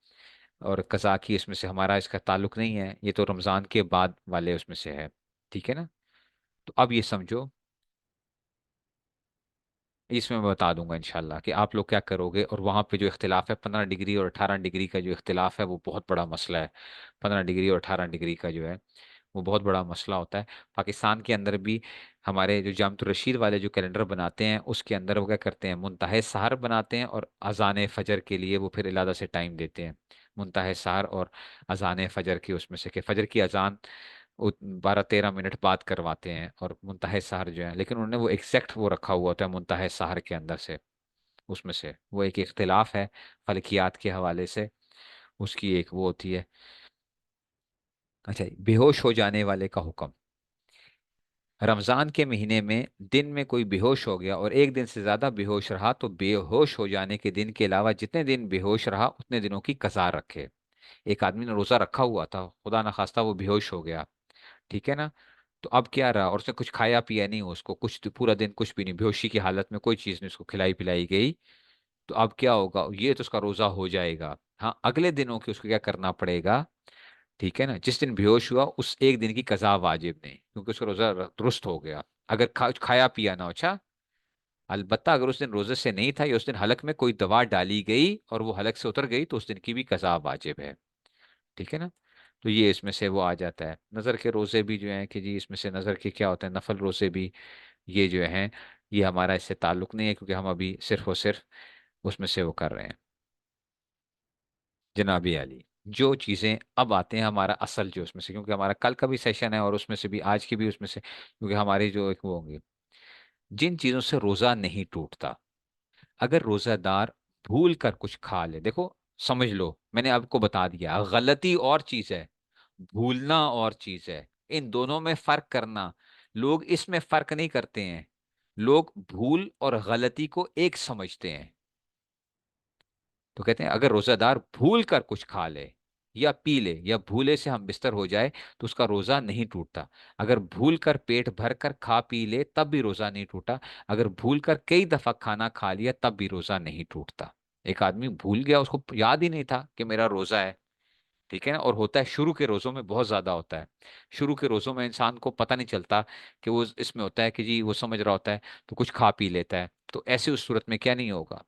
और कज़ा की इसमें से हमारा इसका ताल्लुक नहीं है, ये तो रमज़ान के बाद वाले उसमें से है। ठीक है ना। तो अब ये समझो, इसमें मैं बता दूंगा इंशाल्लाह कि आप लोग क्या करोगे, और वहाँ पे जो इख्तिलाफ है 15 डिग्री और 18 डिग्री का, जो इख्तिलाफ है वो बहुत बड़ा मसला है। 15 डिग्री और 18 डिग्री का जो है वो बहुत बड़ा मसला होता है। पाकिस्तान के अंदर भी हमारे जो जामतुर रशीद वाले जो कैलेंडर बनाते हैं, उसके अंदर वो क्या करते हैं, मुंतहे सहर बनाते हैं, और अजान फजर के लिए वो फिर इलादा से टाइम देते हैं। मुंतहे सहर और अजान फजर की उसमें से, कि फजर की अजान 12-13 मिनट बाद करवाते हैं, और मुंतहे सहर जो है, लेकिन उन्होंने वो एग्जैक्ट वो रखा हुआ होता है मुंतहे सहर के अंदर से। उसमें से वो एक इख्तिलाफ है फलकियात के हवाले से, उसकी एक वो होती है। अच्छा, बेहोश हो जाने वाले का हुक्म। रमजान के महीने में दिन में कोई बेहोश हो गया और एक दिन से ज्यादा बेहोश रहा, तो बेहोश हो जाने के दिन के अलावा जितने दिन बेहोश रहा उतने दिनों की कज़ा रखे। एक आदमी ने रोजा रखा हुआ था, खुदा ना खास्ता वो बेहोश हो गया, ठीक है ना, तो अब क्या रहा, और उसने कुछ खाया पिया नहीं, उसको कुछ पूरा दिन कुछ भी नहीं, बेहोशी की हालत में कोई चीज नहीं उसको खिलाई पिलाई गई, तो अब क्या होगा, ये तो उसका रोजा हो जाएगा। हाँ, अगले दिनों की उसको क्या करना पड़ेगा, ठीक है ना, जिस दिन बेहोश हुआ उस एक दिन की कज़ा वाजिब नहीं, क्योंकि उसका रोजा दुरुस्त हो गया, अगर खाया पिया ना हो। अच्छा, अलबत्ता अगर उस दिन रोजे से नहीं था या उस दिन हलक में कोई दवा डाली गई और वो हलक से उतर गई तो उस दिन की भी कज़ा वाजिब है। ठीक है ना। तो ये इसमें से वो आ जाता है। नज़र के रोजे भी जो हैं कि जी इसमें से नज़र के क्या होते हैं, नफल रोजे भी, ये जो हैं ये हमारा इससे ताल्लुक नहीं है, क्योंकि हम अभी सिर्फ और सिर्फ उसमें से वो कर रहे हैं। जनाबी अली, जो चीज़ें अब आते हैं हमारा असल जो उसमें से, क्योंकि हमारा कल का भी सेशन है और उसमें से भी आज की भी उसमें से, क्योंकि हमारी जो एक वो होंगे जिन चीज़ों से रोज़ा नहीं टूटता। अगर रोज़ादार भूल कर कुछ खा ले, देखो समझ लो मैंने आपको बता दिया, गलती और चीज़ है, भूलना और चीज़ है। इन दोनों में फर्क करना, लोग इसमें फर्क नहीं करते हैं। लोग भूल और गलती को एक समझते हैं। तो कहते हैं अगर रोजादार भूल कर कुछ खा ले या पी ले या भूले से हम बिस्तर हो जाए तो उसका रोजा नहीं टूटता। अगर भूल कर पेट भर कर खा पी ले तब भी रोजा नहीं टूटा। अगर भूल कर कई दफा खाना खा लिया तब भी रोजा नहीं टूटता। एक आदमी भूल गया, उसको याद ही नहीं था कि मेरा रोजा है। ठीक है ना। और होता है शुरू के रोजों में बहुत ज्यादा होता है। शुरू के रोजों में इंसान को पता नहीं चलता कि वो इसमें होता है कि जी वो समझ रहा होता है तो कुछ खा पी लेता है, तो ऐसे उस सूरत में क्या नहीं होगा,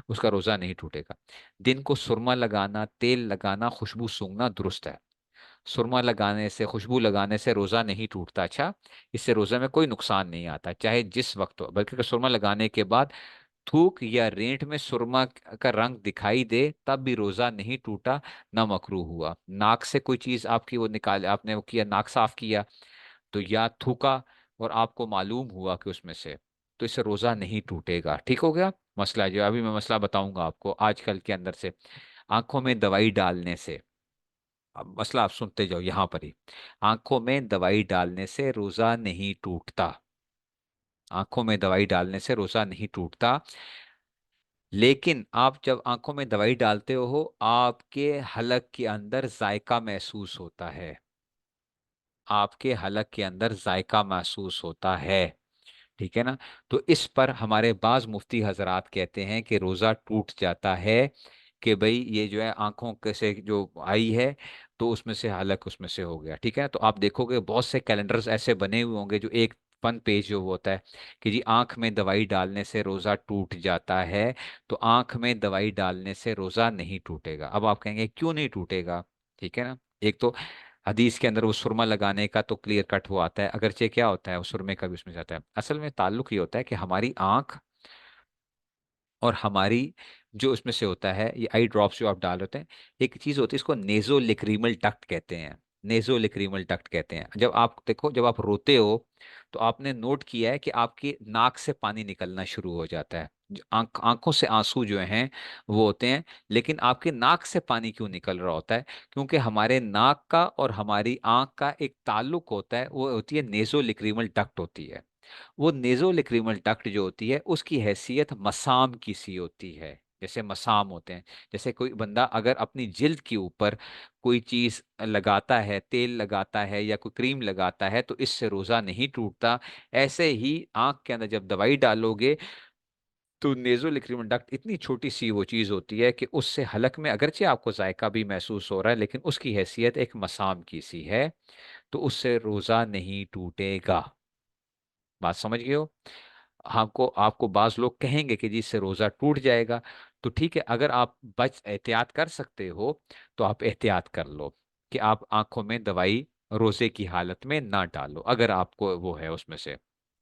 उसका रोजा नहीं टूटेगा। दिन को सुरमा लगाना, तेल लगाना, खुशबू सूंघना दुरुस्त है। सुरमा लगाने से, खुशबू लगाने से रोजा नहीं टूटता। अच्छा, इससे रोजे में कोई नुकसान नहीं आता चाहे जिस वक्त हो, बल्कि अगर सुरमा लगाने के बाद थूक या रेंट में सुरमा का रंग दिखाई दे तब भी रोजा नहीं टूटा, ना मकरूह हुआ। नाक से कोई चीज आपकी वो निकाल, आपने वो किया, नाक साफ किया तो या थूका और आपको मालूम हुआ कि उसमें से, तो इससे रोजा नहीं टूटेगा। ठीक हो गया मसला। जो अभी मैं मसला बताऊंगा आपको आजकल के अंदर से, आंखों में दवाई डालने से। अब मसला आप सुनते जाओ यहां पर ही। आंखों में दवाई डालने से रोजा नहीं टूटता। आंखों में दवाई डालने से रोजा नहीं टूटता। लेकिन आप जब आंखों में दवाई डालते हो आपके हलक के अंदर जायका महसूस होता है। आपके हलक के अंदर जायका महसूस होता है। ठीक है ना। तो इस पर हमारे बाज मुफ्ती हजरात कहते हैं कि रोजा टूट जाता है, कि भाई ये जो है आंखों के से जो आई है तो उसमें से हलक उसमें से हो गया। ठीक है ना। तो आप देखोगे बहुत से कैलेंडर्स ऐसे बने हुए होंगे जो एक वन पेज जो वो होता है कि जी आंख में दवाई डालने से रोजा टूट जाता है। तो आंख में दवाई डालने से रोजा नहीं टूटेगा। अब आप कहेंगे क्यों नहीं टूटेगा। ठीक है ना। एक तो हदीस के अंदर वो सुरमा लगाने का तो क्लियर कट वो आता है, अगरचे क्या होता है वो सुरमे का भी उसमें जाता है। असल में ताल्लुक ये होता है कि हमारी आंख और हमारी जो उसमें से होता है ये आई ड्रॉप्स जो आप डाल होते हैं, एक चीज होती है इसको नेजो लिक्रीमल डक्ट कहते हैं। नेजो लिक्रीमल डक्ट कहते हैं। जब आप देखो जब आप रोते हो तो आपने नोट किया है कि आपकी नाक से पानी निकलना शुरू हो जाता है। आंखों से आंसू जो हैं वो होते हैं, लेकिन आपके नाक से पानी क्यों निकल रहा होता है, क्योंकि हमारे नाक का और हमारी आंख का एक ताल्लुक होता है, वो होती है नेजो लिक्रीमल डक्ट होती है। वो नेजोलिक्रिमल डक्ट जो होती है उसकी हैसियत मसाम की सी होती है। जैसे मसाम होते हैं, जैसे कोई बंदा अगर अपनी जिल्द के ऊपर कोई चीज लगाता है, तेल लगाता है या कोई क्रीम लगाता है तो इससे रोजा नहीं टूटता। ऐसे ही आंख के अंदर जब दवाई डालोगे तो नेजोलिक्रिमल डक्ट इतनी छोटी सी वो चीज होती है कि उससे हलक में अगरचे आपको जायका भी महसूस हो रहा है लेकिन उसकी हैसियत एक मसाम की सी है, तो उससे रोजा नहीं टूटेगा। बात समझ गए हो। हमको आपको बाज लोग कहेंगे कि जी इससे रोजा टूट जाएगा। तो ठीक है, अगर आप बच एहतियात कर सकते हो तो आप एहतियात कर लो कि आप आंखों में दवाई रोजे की हालत में ना डालो, अगर आपको वो है उसमें से।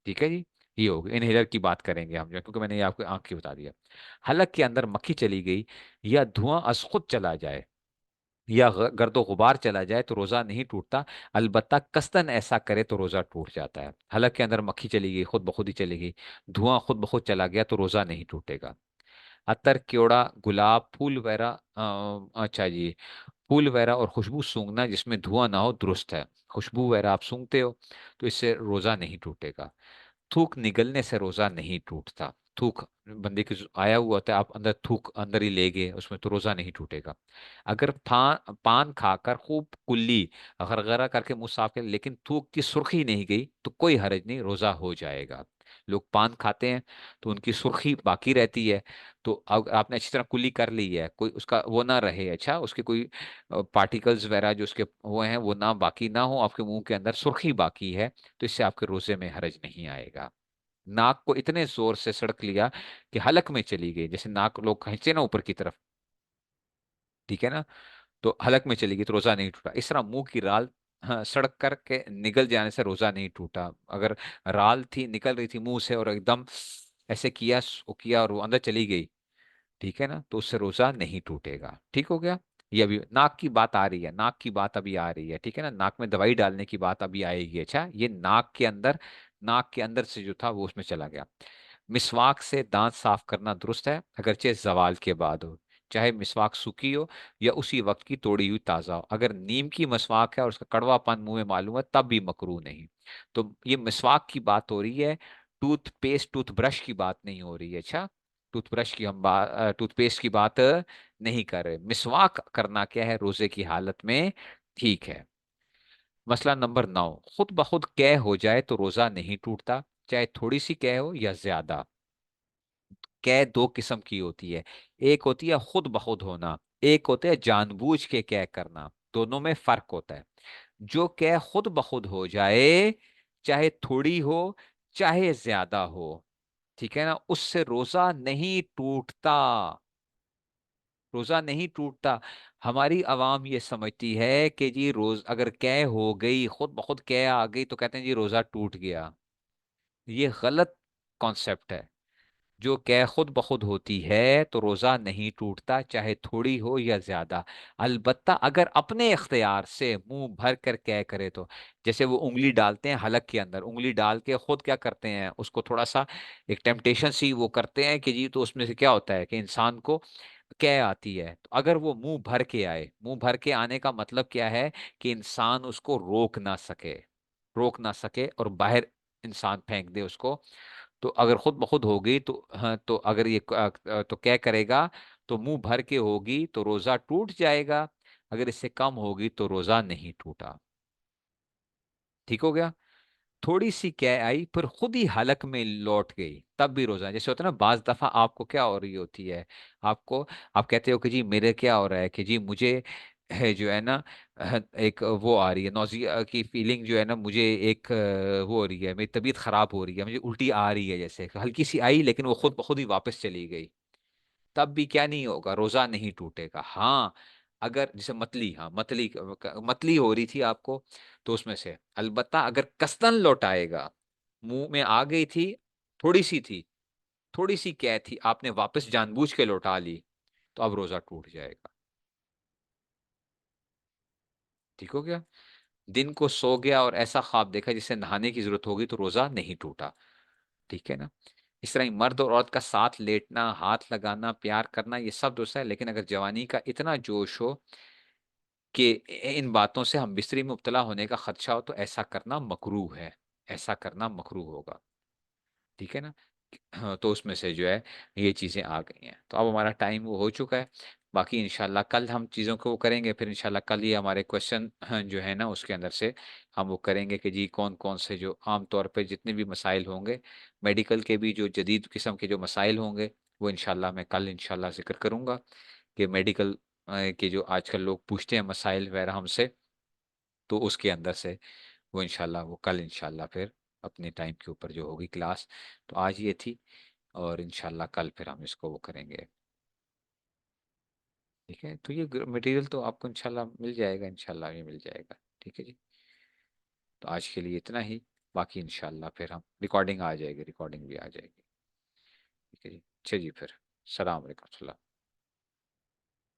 ठीक है जी। ये होगी इनहेलर की बात करेंगे हम जो, क्योंकि मैंने ये आपको आंख की बता दिया। हलक के अंदर मक्खी चली गई या धुआं अज खुद चला जाए या गर्दो गुबार चला जाए तो रोजा नहीं टूटता। अलबत्ता कस्तन ऐसा करे तो रोजा टूट जाता है। हलक के अंदर मक्खी चली गई, खुद ब खुद ही चली गई, धुआं खुद ब खुद चला गया तो रोजा नहीं टूटेगा। अतर, केवड़ा, गुलाब, फूल वगैरह, अच्छा जी, फूल वगैरह और खुशबू सूंघना जिसमें धुआं ना हो दुरुस्त है। खुशबू वगैरह आप सूंघते हो तो इससे रोजा नहीं टूटेगा। थूक निगलने से रोजा नहीं टूटता। थूक बंदे की आया हुआ होता है, आप अंदर थूक अंदर ही ले गए उसमें तो रोजा नहीं टूटेगा। अगर पान खाकर खूब कुल्ली गरगरा करके मुंह साफ कर लेकिन थूक की सुर्खी नहीं गई तो कोई हर्ज नहीं, रोजा हो जाएगा। लोग पान खाते हैं तो उनकी सुर्खी बाकी रहती है, तो अगर आपने अच्छी तरह कुल्ली कर ली है, कोई उसका वो ना रहे, अच्छा उसके कोई पार्टिकल्स वगैरह जो उसके वो हैं वो ना बाकी ना हो, आपके मुंह के अंदर सुर्खी बाकी है, तो इससे आपके रोजे में हर्ज नहीं आएगा। नाक को इतने जोर से सड़क लिया कि हलक में चली गई, जैसे नाक लोग खींचे ना ऊपर की तरफ, ठीक है ना, तो हलक में चली गई तो रोजा नहीं टूटा। इस तरह मुंह की राल, हाँ, सड़क करके निकल जाने से रोजा नहीं टूटा। अगर राल थी निकल रही थी मुंह से और एकदम ऐसे किया, वो किया और वो अंदर चली गई, ठीक है ना, तो उससे रोजा नहीं टूटेगा। ठीक हो गया। ये अभी नाक की बात आ रही है, नाक की बात अभी आ रही है, ठीक है ना, नाक में दवाई डालने की बात अभी आएगी। अच्छा, ये नाक के अंदर से जो था वो उसमें चला गया। मिसवाक से दांत साफ करना दुरुस्त है, अगरचे जवाल के बाद हो, चाहे मिसवाक सूखी हो या उसी वक्त की तोड़ी हुई ताजा हो। अगर नीम की मिसवाक है और उसका कड़वापन मुंह में मालूम है तब भी मकरूह नहीं। तो ये मिसवाक की बात हो रही है, टूथपेस्ट टूथब्रश की बात नहीं हो रही है। अच्छा, टूथब्रश की हम बात, टूथपेस्ट की बात नहीं कर रहे। मिसवाक करना क्या है रोजे की हालत में, ठीक है। मसला नंबर 9, खुद ब खुद कै हो जाए तो रोजा नहीं टूटता, चाहे थोड़ी सी कै हो या ज्यादा। कै दो किस्म की होती है, एक होती है खुद ब खुद होना, एक होता है जानबूझ के कै करना। दोनों में फर्क होता है। जो कै खुद ब खुद हो जाए, चाहे थोड़ी हो चाहे ज्यादा हो, ठीक है ना, उससे रोजा नहीं टूटता। रोजा नहीं टूटता। हमारी आवाम ये समझती है कि जी रोज अगर कै हो गई, खुद ब खुद कै आ गई तो कहते हैं जी रोजा टूट गया। ये गलत कॉन्सेप्ट है। जो कै खुद ब खुद होती है तो रोजा नहीं टूटता, चाहे थोड़ी हो या ज्यादा। अलबत्ता अगर अपने इख्तियार से मुंह भर कर कै करे तो, जैसे वो उंगली डालते हैं हलक के अंदर, उंगली डाल के खुद क्या करते हैं, उसको थोड़ा सा एक टेम्पटेशन सी वो करते हैं कि जी, तो उसमें से क्या होता है कि इंसान को कै आती है। तो अगर वो मुंह भर के आए, मुंह भर के आने का मतलब क्या है कि इंसान उसको रोक ना सके और बाहर इंसान फेंक दे उसको। तो अगर खुद ब खुद होगी तो हाँ, तो अगर ये तो क्या करेगा, तो मुंह भर के होगी तो रोजा टूट जाएगा, अगर इससे कम होगी तो रोजा नहीं टूटा। ठीक हो गया। थोड़ी सी क्या आई फिर खुद ही हलक में लौट गई तब भी रोजा, जैसे होता है ना, बाज दफा आपको क्या हो रही होती है, आपको, आप कहते हो कि जी मेरे क्या हो रहा है कि जी मुझे है जो है ना, एक वो आ रही है नौजिया की फीलिंग जो है ना, मुझे एक वो हो रही है, मेरी तबीयत खराब हो रही है, मुझे उल्टी आ रही है, जैसे हल्की सी आई लेकिन वो खुद ब खुद ही वापस चली गई, तब भी क्या नहीं होगा, रोजा नहीं टूटेगा। हाँ, अगर जैसे मतली, हाँ मतली, मतली हो रही थी आपको, तो उसमें से अलबत्ता अगर कसदन लौटाएगा, मुंह में आ गई थी, थोड़ी सी थी, थोड़ी सी क्या थी, आपने वापस जानबूझ के लौटा ली, तो अब रोजा टूट जाएगा। ठीक हो गया। दिन को सो गया और ऐसा ख्वाब देखा जिससे नहाने की जरूरत होगी तो रोजा नहीं टूटा। ठीक है ना। इस तरह ही मर्द और औरत का साथ लेटना, हाथ लगाना, प्यार करना, ये सब दोस्त है, लेकिन अगर जवानी का इतना जोश हो कि इन बातों से हम बिस्तरी में मुब्तला होने का खदशा हो तो ऐसा करना मकरूह है, ऐसा करना मकरूह होगा। ठीक है ना। हाँ, तो उसमें से जो है ये चीज़ें आ गई हैं, तो अब हमारा टाइम वो हो चुका है। बाकी इंशाल्लाह कल हम चीज़ों को वो करेंगे, फिर इंशाल्लाह कल ये हमारे क्वेश्चन जो है ना उसके अंदर से हम वो करेंगे कि जी कौन कौन से जो आम तौर पे जितने भी मसाइल होंगे, मेडिकल के भी जो जदीद किस्म के जो मसाइल होंगे, वो इंशाल्लाह मैं कल इंशाल्लाह जिक्र करूँगा कि मेडिकल के जो आजकल लोग पूछते हैं मसाइल वगैरह हमसे, तो उसके अंदर से वो इंशाल्लाह वो कल इंशाल्लाह फिर अपने टाइम के ऊपर जो होगी क्लास। तो आज ये थी, और इंशाल्लाह कल फिर हम इसको वो करेंगे। ठीक है, तो ये मटेरियल तो आपको इंशाल्लाह मिल जाएगा, इंशाल्लाह ये मिल जाएगा। ठीक है जी। तो आज के लिए इतना ही, बाकी इंशाल्लाह फिर हम रिकॉर्डिंग आ जाएगी, रिकॉर्डिंग भी आ जाएगी। ठीक है जी। अच्छा जी, फिर सलाम अलैकुम।